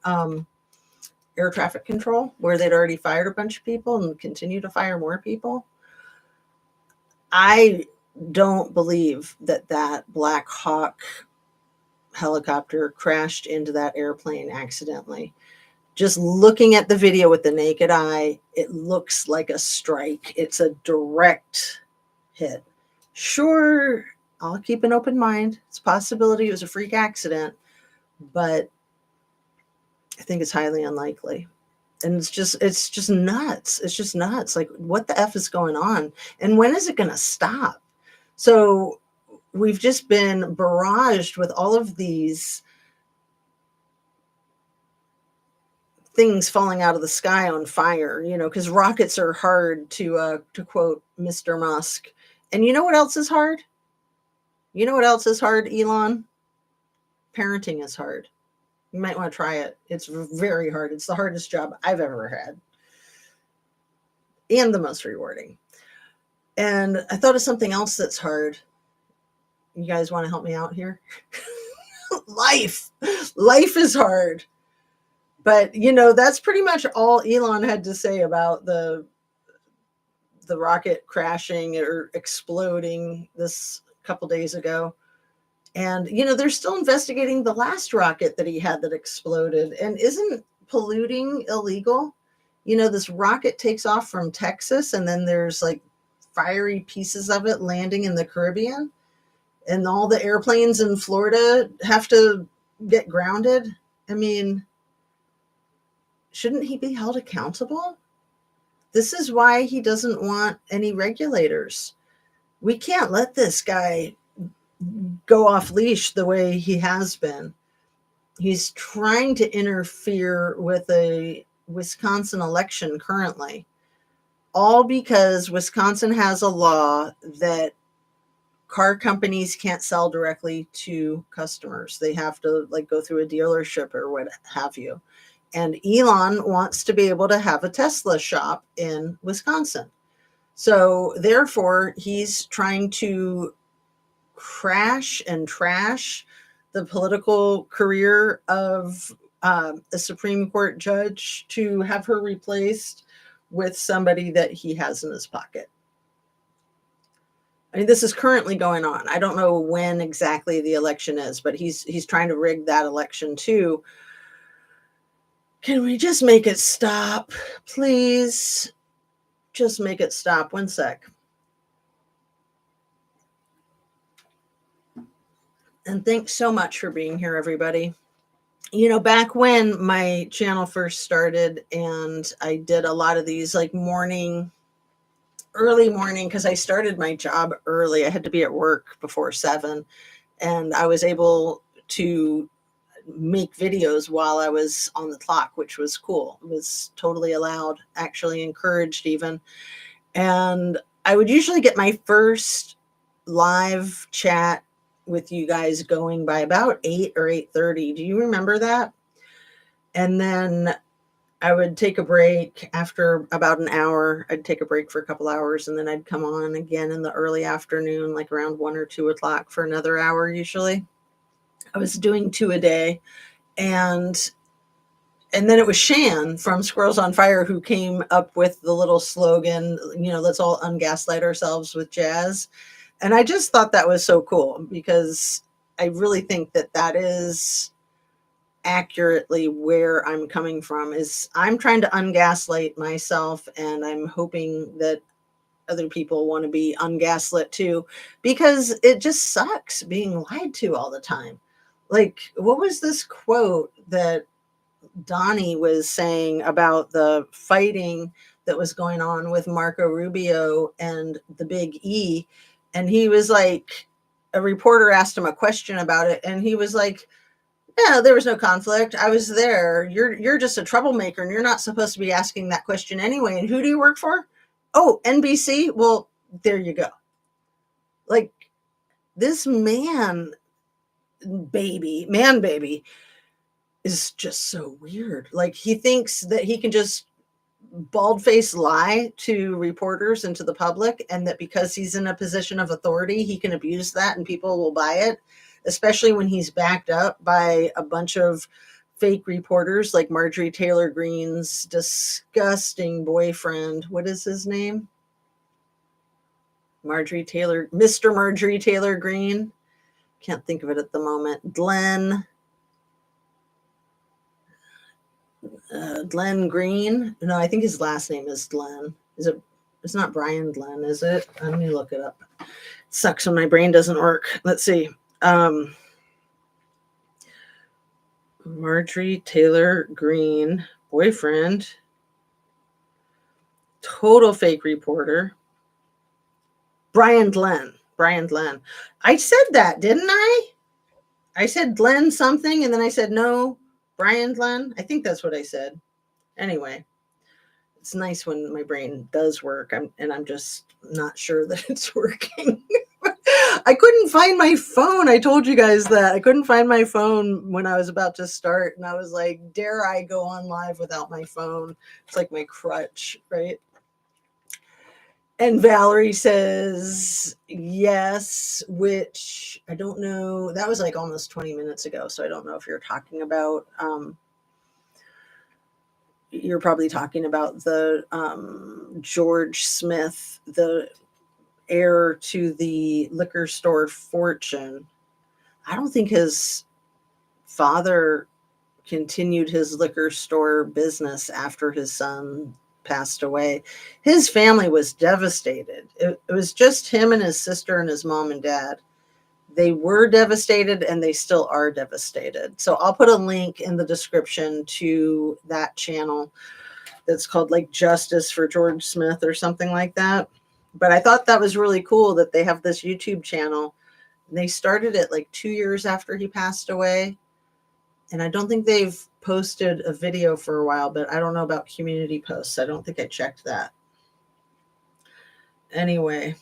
air traffic control, where they'd already fired a bunch of people and continue to fire more people? I don't believe that Black Hawk helicopter crashed into that airplane accidentally. Just looking at the video with the naked eye, it looks like a strike. It's a direct hit. Sure, I'll keep an open mind. It's a possibility it was a freak accident, but I think it's highly unlikely. And it's just nuts. It's just nuts. Like, what the F is going on? And when is it going to stop? So we've just been barraged with all of these things falling out of the sky on fire, because rockets are hard, to quote Mr. Musk. And you know what else is hard? You know what else is hard, Elon? Parenting is hard. You might want to try it. It's very hard. It's the hardest job I've ever had. And the most rewarding. And I thought of something else that's hard. You guys want to help me out here? Life is hard. But, that's pretty much all Elon had to say about the rocket crashing or exploding this couple days ago. And, they're still investigating the last rocket that he had that exploded. And isn't polluting illegal? This rocket takes off from Texas, and then there's like fiery pieces of it landing in the Caribbean. And all the airplanes in Florida have to get grounded. I mean, shouldn't he be held accountable? This is why he doesn't want any regulators. We can't let this guy go off leash the way he has been. He's trying to interfere with a Wisconsin election currently, all because Wisconsin has a law that car companies can't sell directly to customers. They have to go through a dealership or what have you. And Elon wants to be able to have a Tesla shop in Wisconsin. So therefore, he's trying to crash and trash the political career of a Supreme Court judge to have her replaced with somebody that he has in his pocket. I mean, this is currently going on. I don't know when exactly the election is, but he's trying to rig that election too. Can we just make it stop, please? Just make it stop. One sec. And thanks so much for being here, everybody. Back when my channel first started and I did a lot of these early morning, because I started my job early. I had to be at work before 7, and I was able to make videos while I was on the clock, which was cool. It was totally allowed, actually encouraged even. And I would usually get my first live chat with you guys going by about 8 or 8:30. Do you remember that? And then I would take a break after about an hour. I'd take a break for a couple hours, and then I'd come on again in the early afternoon, like around 1 or 2 o'clock for another hour usually. I was doing 2 a day. And then it was Shan from Squirrels on Fire who came up with the little slogan, let's all ungaslight ourselves with jazz. And I just thought that was so cool, because I really think that is accurately where I'm coming from. Is I'm trying to ungaslight myself, and I'm hoping that other people want to be ungaslit too, because it just sucks being lied to all the time. Like, what was this quote that Donnie was saying about the fighting that was going on with Marco Rubio and the Big E? And he was like, a reporter asked him a question about it, and he was like, yeah, there was no conflict. I was there. You're just a troublemaker, and you're not supposed to be asking that question anyway. And who do you work for? Oh, NBC? Well, there you go. Like, this man baby is just so weird. Like, he thinks that he can just bald-faced lie to reporters and to the public, and that because he's in a position of authority, he can abuse that and people will buy it, especially when he's backed up by a bunch of fake reporters like Marjorie Taylor Greene's disgusting boyfriend. What is his name? Mr. Marjorie Taylor Greene. Can't think of it at the moment. Glenn Green. No, I think his last name is Glenn. It's not Brian Glenn, is it? Let me look it up. It sucks when my brain doesn't work. Let's see. Marjorie Taylor Greene, boyfriend, total fake reporter. Brian Glenn. I said that, didn't I? I said Glenn something, and then I said no, Brian Glenn. I think that's what I said. Anyway, it's nice when my brain does work, and I'm just not sure that it's working. I couldn't find my phone. I told you guys that. I couldn't find my phone when I was about to start, and I was like, dare I go on live without my phone? It's like my crutch, right? And Valerie says yes, which I don't know. That was like almost 20 minutes ago. So I don't know if you're talking about, you're probably talking about the George Smith, the heir to the liquor store fortune. I don't think his father continued his liquor store business after his son passed away. His family was devastated. It was just him and his sister and his mom and dad. They were devastated and they still are devastated. So I'll put a link in the description to that channel that's called like Justice for George Smith or something like that. But I thought that was really cool that they have this YouTube channel. They started it like 2 years after he passed away. And I don't think they've posted a video for a while, but I don't know about community posts. I don't think I checked that. Anyway,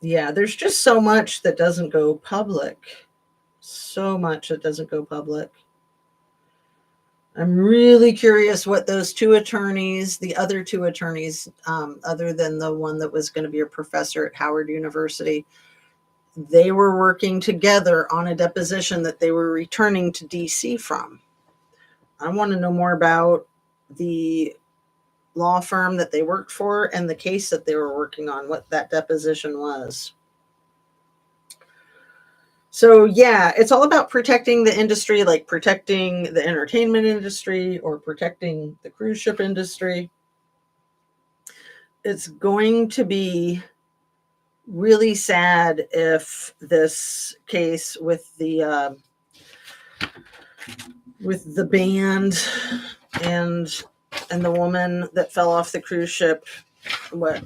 yeah, there's just so much that doesn't go public. So much that doesn't go public. I'm really curious what those two attorneys, the other two attorneys, other than the one that was going to be a professor at Howard University, they were working together on a deposition that they were returning to DC from. I want to know more about the law firm that they worked for and the case that they were working on, what that deposition was. So yeah, it's all about protecting the industry, like protecting the entertainment industry or protecting the cruise ship industry. It's going to be really sad if this case with the band and the woman that fell off the cruise ship,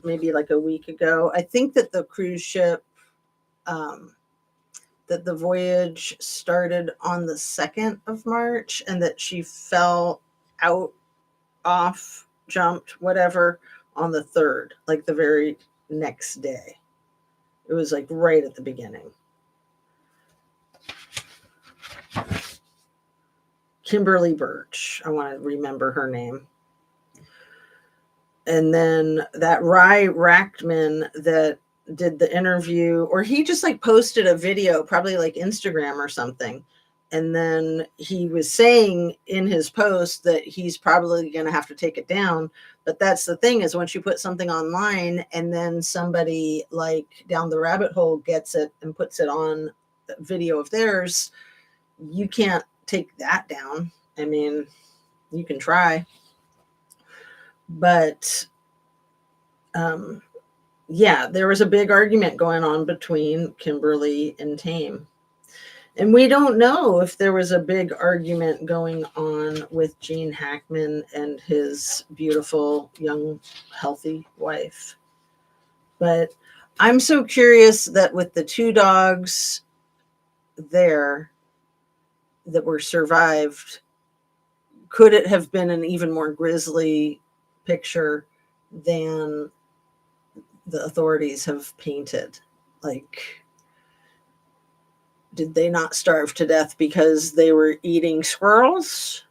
maybe like a week ago. I think that the cruise ship, that the voyage started on the 2nd of March and that she fell out, off, jumped, whatever, on the 3rd, like the very next day. It was like right at the beginning. Kimberly Birch. I want to remember her name. And then that Ry Rachtman that did the interview, or he just like posted a video, probably like Instagram or something. And then he was saying in his post that he's probably going to have to take it down. But that's the thing, is once you put something online and then somebody like down the rabbit hole gets it and puts it on video of theirs, you can't take that down. I mean, you can try. But yeah, there was a big argument going on between Kimberly and Tame. And we don't know if there was a big argument going on with Gene Hackman and his beautiful, young, healthy wife. But I'm so curious that with the two dogs there that were survived, could it have been an even more grisly picture than the authorities have painted? Like, did they not starve to death because they were eating squirrels?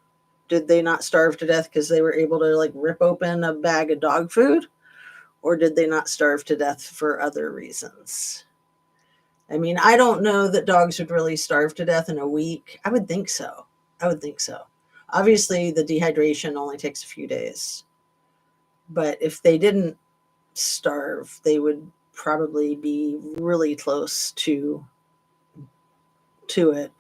Did they not starve to death because they were able to like rip open a bag of dog food? Or did they not starve to death for other reasons? I mean, I don't know that dogs would really starve to death in a week. I would think so. Obviously, the dehydration only takes a few days. But if they didn't starve, they would probably be really close to it.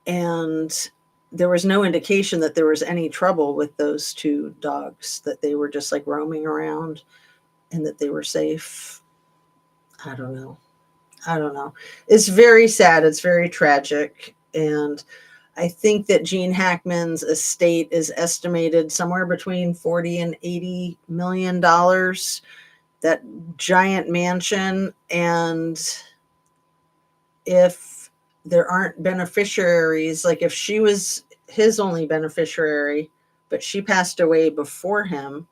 And there was no indication that there was any trouble with those two dogs, that they were just like roaming around and that they were safe. I don't know. It's very sad. It's very tragic. And I think that Gene Hackman's estate is estimated somewhere between $40 and $80 million. That giant mansion. And if there aren't beneficiaries, like if she was his only beneficiary, but she passed away before him,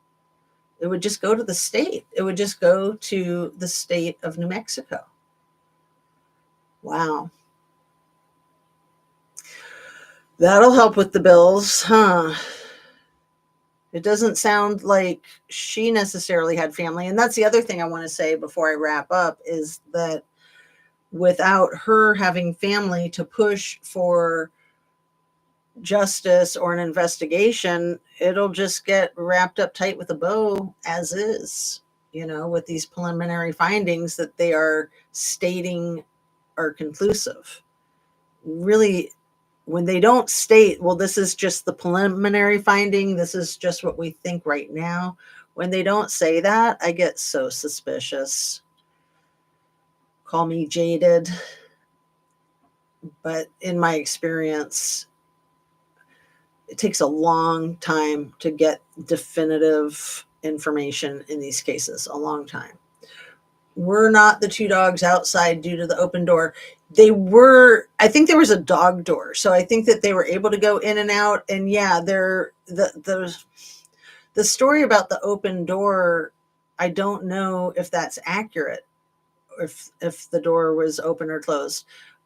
it would just go to the state. It would just go to the state of New Mexico. Wow. That'll help with the bills, huh? It doesn't sound like she necessarily had family. And that's the other thing I want to say before I wrap up is that without her having family to push for justice or an investigation, it'll just get wrapped up tight with a bow as is, with these preliminary findings that they are stating are conclusive. Really, when they don't state, well, this is just the preliminary finding, this is just what we think right now. When they don't say that, I get so suspicious. Call me jaded, but in my experience, it takes a long time to get definitive information in these cases, a long time. Were not the two dogs outside due to the open door? They were. I think there was a dog door, so I think that they were able to go in and out. And yeah, the story about the open door, I don't know if that's accurate, if the door was open or closed.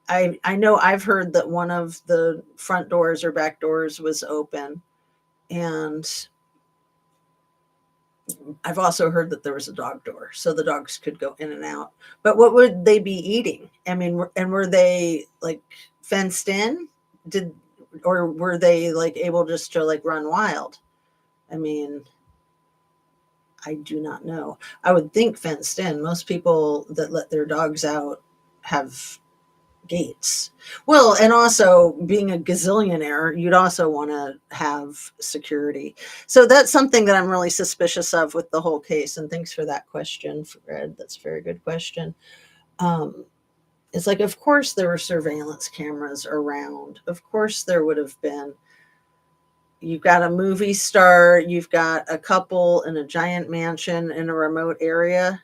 I know I've heard that one of the front doors or back doors was open, and I've also heard that there was a dog door, so the dogs could go in and out. But what would they be eating? I mean, and were they like fenced in? Or were they like able just to like run wild? I mean, I do not know. I would think fenced in. Most people that let their dogs out have gates. Well, and also being a gazillionaire, you'd also want to have security. So that's something that I'm really suspicious of with the whole case. And thanks for that question, Fred. That's a very good question. It's like, of course, there were surveillance cameras around. Of course, there would have been. You've got a movie star, you've got a couple in a giant mansion in a remote area.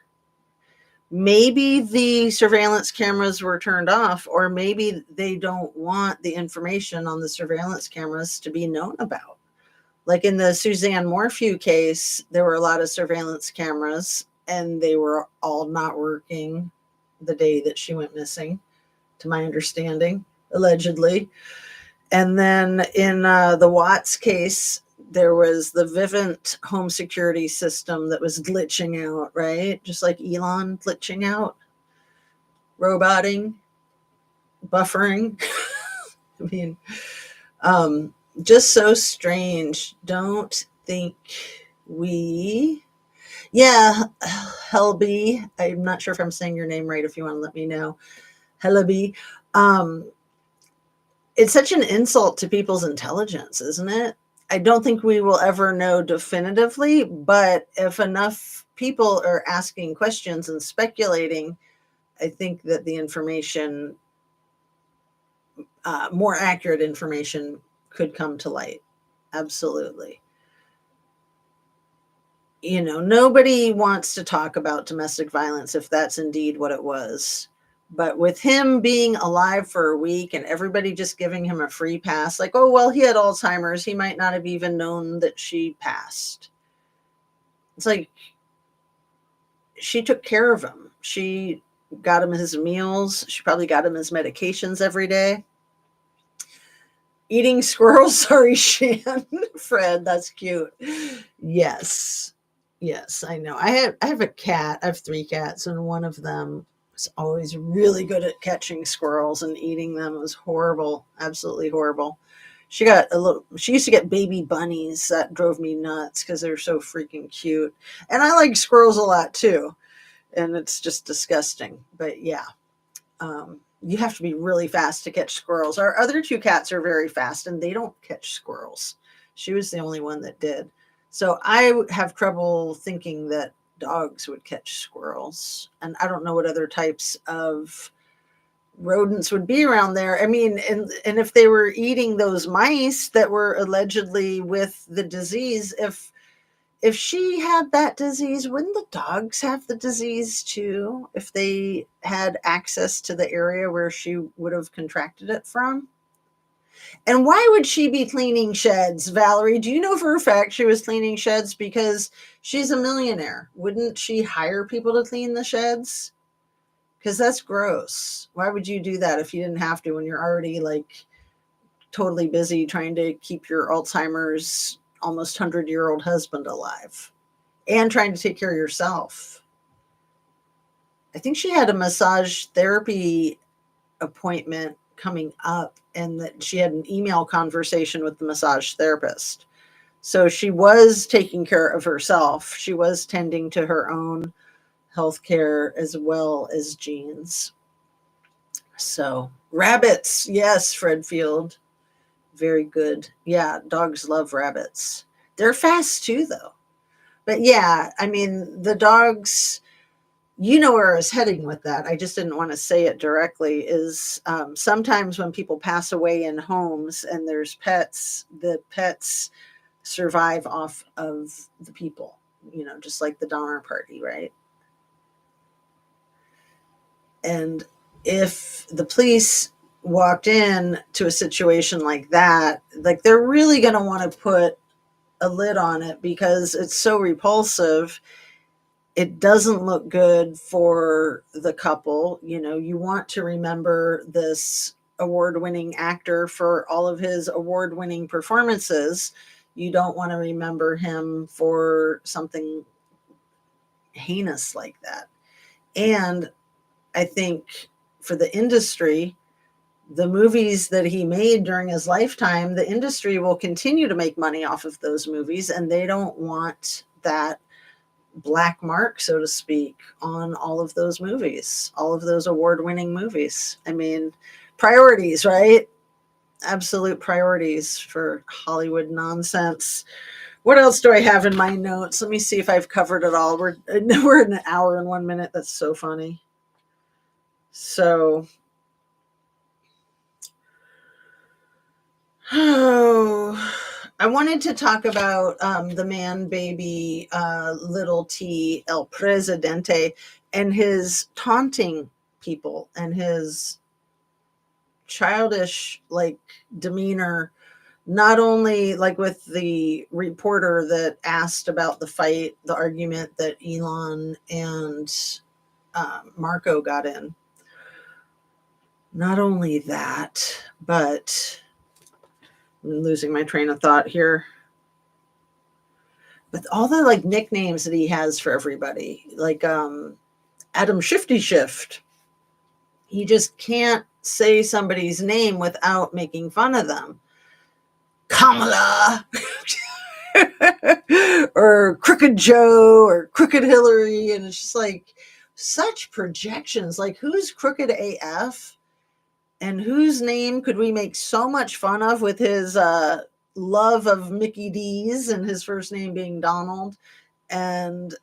Maybe the surveillance cameras were turned off, or maybe they don't want the information on the surveillance cameras to be known about. Like in the Suzanne Morphew case, there were a lot of surveillance cameras and they were all not working the day that she went missing, to my understanding, allegedly. And then in the Watts case, there was the Vivint home security system that was glitching out, right? Just like Elon glitching out, roboting, buffering. I mean, just so strange. Don't think Helby, I'm not sure if I'm saying your name right. If you want to let me know, Helby. It's such an insult to people's intelligence, isn't it? I don't think we will ever know definitively, but if enough people are asking questions and speculating, I think that the information, more accurate information, could come to light. Absolutely. Nobody wants to talk about domestic violence if that's indeed what it was. But with him being alive for a week and everybody just giving him a free pass, like, oh, well, he had Alzheimer's, he might not have even known that she passed. It's like, she took care of him. She got him his meals. She probably got him his medications every day. Eating squirrels, sorry, Shan. Fred, that's cute. Yes, I know. I have a cat. I have 3 cats, and one of them was always really good at catching squirrels and eating them. It was horrible, absolutely horrible. She used to get baby bunnies. That drove me nuts because they're so freaking cute. And I like squirrels a lot too. And it's just disgusting. But yeah, you have to be really fast to catch squirrels. Our other 2 cats are very fast and they don't catch squirrels. She was the only one that did. So I have trouble thinking that dogs would catch squirrels. And I don't know what other types of rodents would be around there. I mean, and if they were eating those mice that were allegedly with the disease, if she had that disease, wouldn't the dogs have the disease too? If they had access to the area where she would have contracted it from? And why would she be cleaning sheds, Valerie? Do you know for a fact she was cleaning sheds? Because she's a millionaire. Wouldn't she hire people to clean the sheds? Because that's gross. Why would you do that if you didn't have to when you're already like totally busy trying to keep your Alzheimer's almost 100-year-old husband alive and trying to take care of yourself. I think she had a massage therapy appointment coming up, and that she had an email conversation with the massage therapist. So she was taking care of herself. She was tending to her own health care as well as Jean's. So rabbits, yes, Fred Field. Very good. Yeah, dogs love rabbits. They're fast too, though. But yeah, I mean, the dogs, you know where I was heading with that. I just didn't want to say it directly. Is sometimes when people pass away in homes and there's pets, the pets survive off of the people, just like the Donner Party, right? And if the police walked in to a situation like that, like they're really going to want to put a lid on it because it's so repulsive. It doesn't look good for the couple. You want to remember this award-winning actor for all of his award-winning performances. You don't want to remember him for something heinous like that. And I think for the industry, the movies that he made during his lifetime, the industry will continue to make money off of those movies, and they don't want that black mark, so to speak, on all of those movies, all of those award-winning movies. I mean, priorities, right? Absolute priorities for Hollywood nonsense. What else do I have in my notes? Let me see if I've covered it all. We're in an hour and 1 minute. That's so funny. So, I wanted to talk about the man baby, little T, El Presidente, and his taunting people and his childish demeanor, not only with the reporter that asked about the argument that Elon and Marco got in. Not only that, but I'm losing my train of thought here. But all the nicknames that he has for everybody, Adam Shifty Shift. He just can't say somebody's name without making fun of them. Kamala or Crooked Joe or Crooked Hillary. And it's just such projections. Who's Crooked AF? And whose name could we make so much fun of with his love of Mickey D's and his first name being Donald, and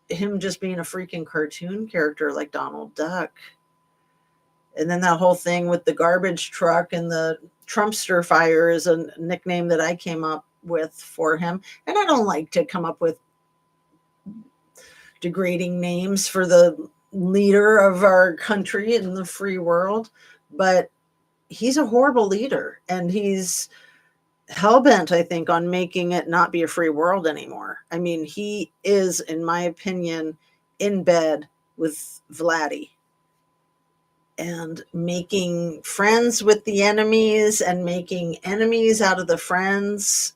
him just being a freaking cartoon character like Donald Duck. And then that whole thing with the garbage truck and the Trumpster fire is a nickname that I came up with for him. And I don't like to come up with degrading names for the leader of our country in the free world, but he's a horrible leader, and he's hell-bent, I think, on making it not be a free world anymore. I mean, he is, in my opinion, in bed with Vladdy and making friends with the enemies and making enemies out of the friends.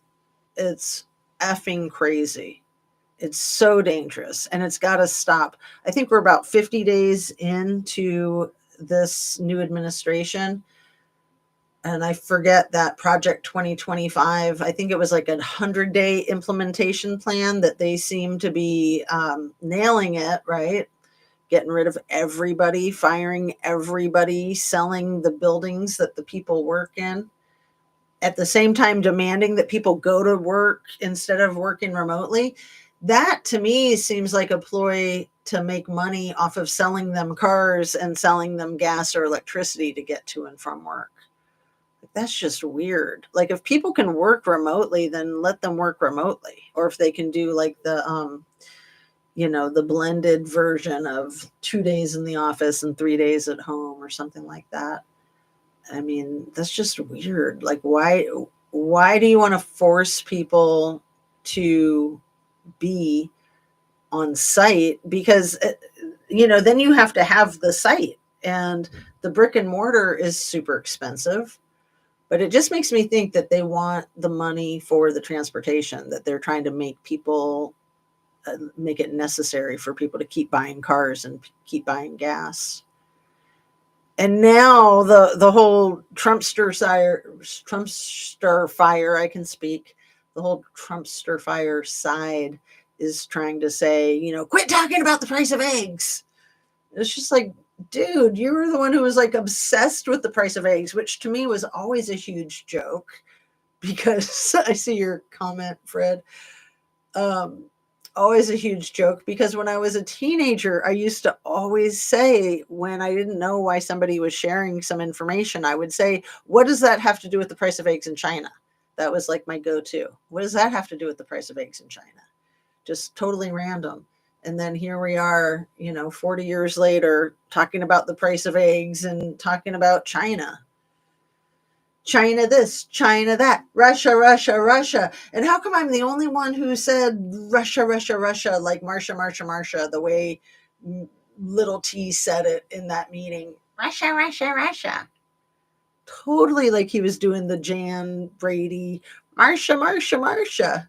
It's effing crazy. It's so dangerous, and it's got to stop. I think we're about 50 days into this new administration, and I forget that Project 2025. I think it was a 100-day implementation plan that they seem to be nailing it, right? Getting rid of everybody, firing everybody, selling the buildings that the people work in. At the same time, demanding that people go to work instead of working remotely. That to me seems like a ploy to make money off of selling them cars and selling them gas or electricity to get to and from work. That's just weird. If people can work remotely, then let them work remotely. Or if they can do the blended version of 2 days in the office and 3 days at home or something like that. I mean, that's just weird. Why do you want to force people to be on site? Because then you have to have the site, and the brick and mortar is super expensive. But it just makes me think that they want the money for the transportation, that they're trying to make people make it necessary for people to keep buying cars and keep buying gas. And now the whole Trumpster fire, I can speak, the whole Trumpster fire side is trying to say, quit talking about the price of eggs. It's just like, dude, you were the one who was like obsessed with the price of eggs, which to me was always a huge joke, because I see your comment, Fred. Always a huge joke, because when I was a teenager, I used to always say, when I didn't know why somebody was sharing some information, I would say, what does that have to do with the price of eggs in China? That was like my go-to. What does that have to do with the price of eggs in China? Just totally random. And then here we are, 40 years later, talking about the price of eggs and talking about China. China this, China that, Russia, Russia, Russia. And how come I'm the only one who said Russia, Russia, Russia, like Marsha, Marsha, Marsha, the way little T said it in that meeting? Russia, Russia, Russia. Totally like he was doing the Jan Brady, Marsha, Marsha, Marsha.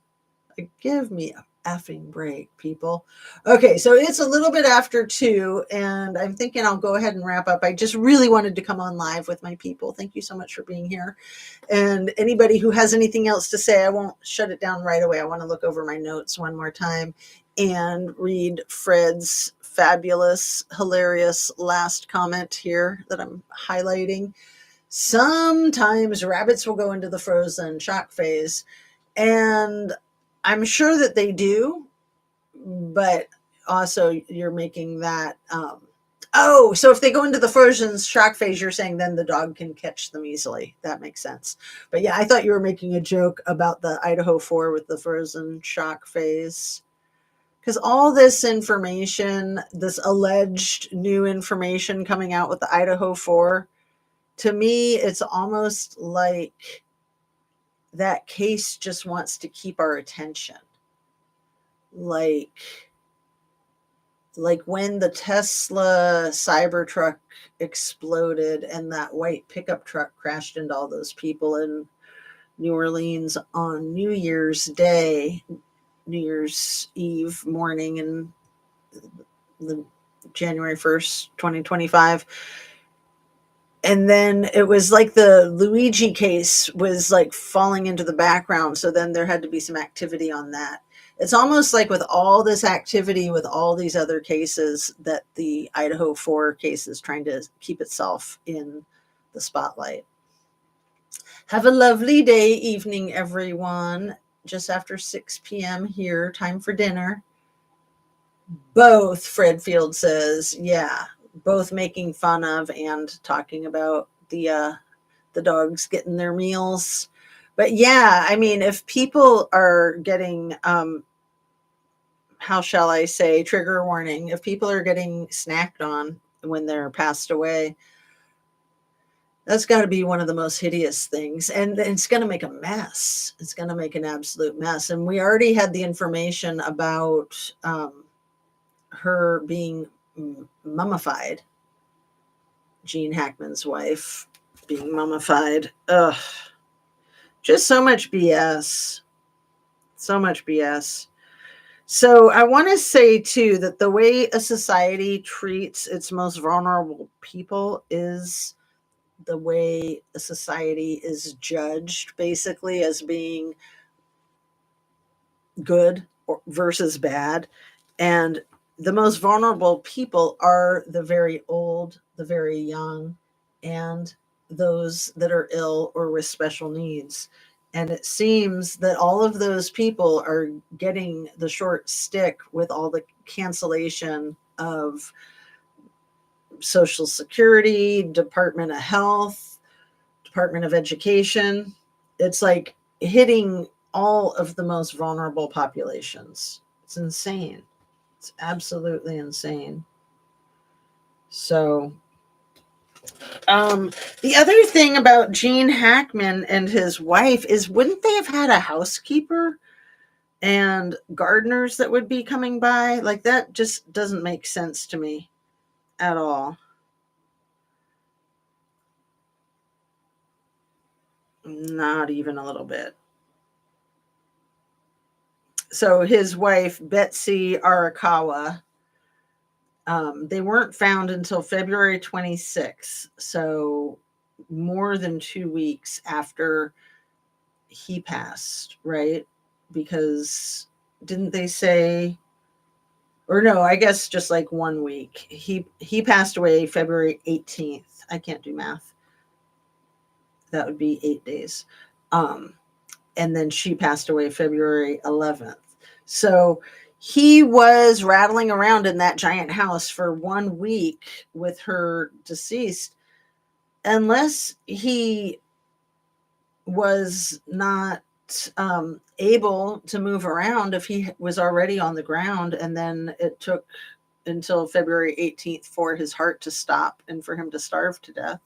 Like, give me a effing break, people. Okay, so it's a little bit after 2, and I'm thinking I'll go ahead and wrap up. I just really wanted to come on live with my people. Thank you so much for being here. And anybody who has anything else to say, I won't shut it down right away. I want to look over my notes one more time and read Fred's fabulous, hilarious last comment here that I'm highlighting. Sometimes rabbits will go into the frozen shock phase, and I'm sure that they do, but also you're making that, so if they go into the frozen shock phase, you're saying then the dog can catch them easily. That makes sense. But yeah, I thought you were making a joke about the Idaho 4 with the frozen shock phase. Because all this information, this alleged new information coming out with the Idaho 4, to me, it's almost like that case just wants to keep our attention. Like when the Tesla Cybertruck exploded and that white pickup truck crashed into all those people in New Orleans on New Year's Day, New Year's Eve morning in the January 1st, 2025. And then it was like the Luigi case was like falling into the background. So then there had to be some activity on that. It's almost like with all this activity, with all these other cases, that the Idaho 4 case is trying to keep itself in the spotlight. Have a lovely day, evening, everyone. Just after 6 p.m. here, time for dinner. Both, Fred Field says, yeah. Both making fun of and talking about the dogs getting their meals. But yeah, I mean, if people are getting, how shall I say, trigger warning, if people are getting snacked on when they're passed away, that's got to be one of the most hideous things. And it's going to make a mess. It's going to make an absolute mess. And we already had the information about her being mummified. Gene Hackman's wife being mummified. Ugh. Just so much BS. So much BS. So I want to say, too, that the way a society treats its most vulnerable people is the way a society is judged, basically, as being good versus bad. And the most vulnerable people are the very old, the very young, and those that are ill or with special needs. And it seems that all of those people are getting the short stick with all the cancellation of Social Security, Department of Health, Department of Education. It's like hitting all of the most vulnerable populations. It's insane. It's absolutely insane. So, the other thing about Gene Hackman and his wife is, wouldn't they have had a housekeeper and gardeners that would be coming by? Like, that just doesn't make sense to me at all. Not even a little bit. So his wife, Betsy Arakawa, they weren't found until February 26th. So more than 2 weeks after he passed, right? Because didn't they say, or no, I guess just like 1 week. He passed away February 18th. I can't do math. That would be 8 days. Um, and then she passed away February 11th. So he was rattling around in that giant house for 1 week with her deceased, unless he was not able to move around, if he was already on the ground and then it took until February 18th for his heart to stop and for him to starve to death.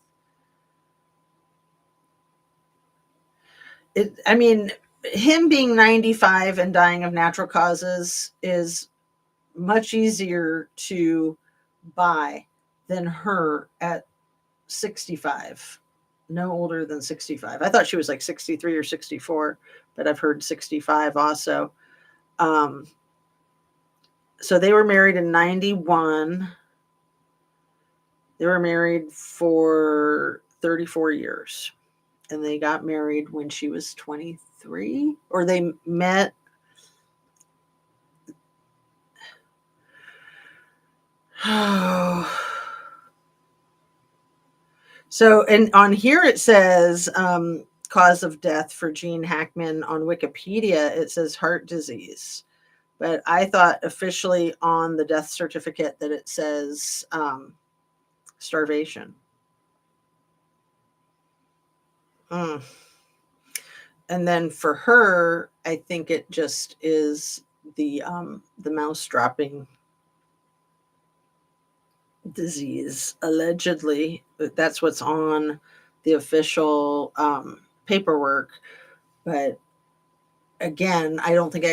I mean, him being 95 and dying of natural causes is much easier to buy than her at 65. No older than 65. I thought she was like 63 or 64, but I've heard 65 also. Um, so they were married in 91. They were married for 34 years. And they got married when she was 23, or they met. So, and on here it says cause of death for Gene Hackman. On Wikipedia, it says heart disease. But I thought officially on the death certificate that it says starvation. Mm. And then for her, I think it just is the mouse dropping disease, allegedly. That's what's on the official paperwork. But again, I don't think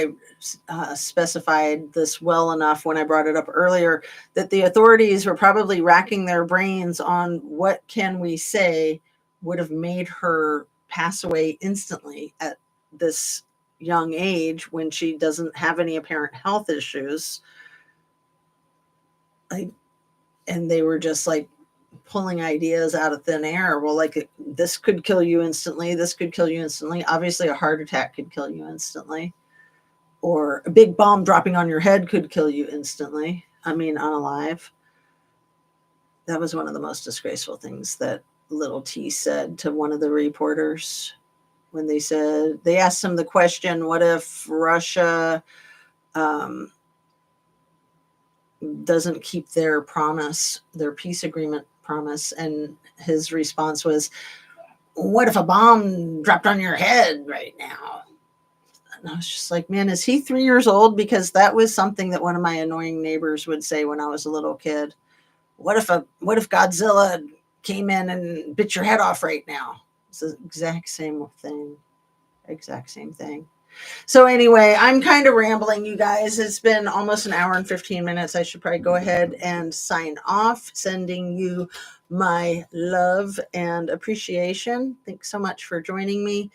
I specified this well enough when I brought it up earlier, that the authorities were probably racking their brains on what can we say would have made her pass away instantly at this young age when she doesn't have any apparent health issues. Like, and they were just like pulling ideas out of thin air. Well, like, this could kill you instantly. This could kill you instantly. Obviously, a heart attack could kill you instantly, or a big bomb dropping on your head could kill you instantly. I mean, unalive. That was one of the most disgraceful things that little T said to one of the reporters when they asked him the question, what if Russia doesn't keep their promise, their peace agreement promise? And his response was, what if a bomb dropped on your head right now? And I was just like, man, is he 3 years old? Because that was something that one of my annoying neighbors would say when I was a little kid. What if Godzilla came in and bit your head off right now? It's the exact same thing. Exact same thing. So anyway, I'm kind of rambling, you guys. It's been almost an hour and 15 minutes. I should probably go ahead and sign off, sending you my love and appreciation. Thanks so much for joining me.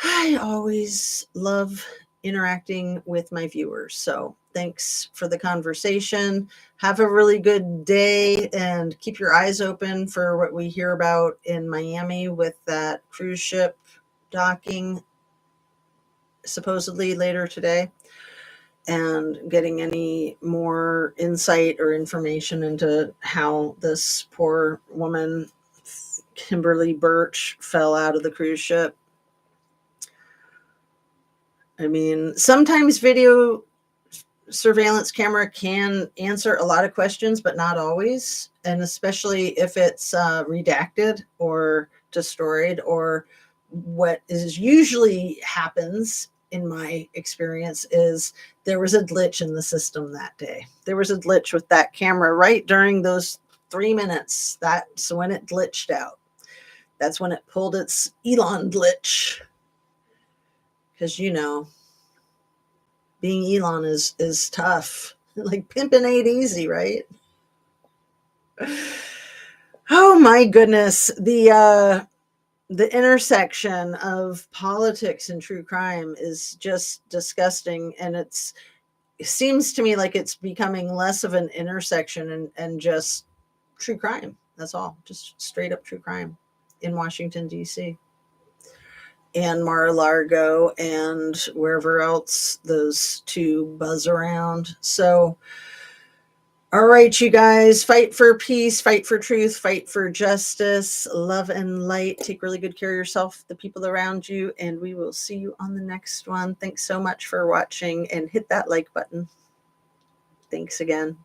I always love interacting with my viewers. So thanks for the conversation. Have a really good day and keep your eyes open for what we hear about in Miami with that cruise ship docking supposedly later today, and getting any more insight or information into how this poor woman, Kimberly Birch, fell out of the cruise ship. I mean, sometimes video surveillance camera can answer a lot of questions, but not always. And especially if it's redacted or destroyed, or what is usually happens in my experience is there was a glitch in the system that day. There was a glitch with that camera right during those 3 minutes. That's when it glitched out. That's when it pulled its Elon glitch. Because, being Elon is tough. Like, pimping ain't easy, right? Oh my goodness. the intersection of politics and true crime is just disgusting. And it seems to me like it's becoming less of an intersection and just true crime. That's all. Just straight up true crime in Washington, D.C. and Mar-a-Lago and wherever else those two buzz around. So, all right, you guys, fight for peace, fight for truth, fight for justice, love and light. Take really good care of yourself, the people around you, and we will see you on the next one. Thanks so much for watching, and hit that like button. Thanks again.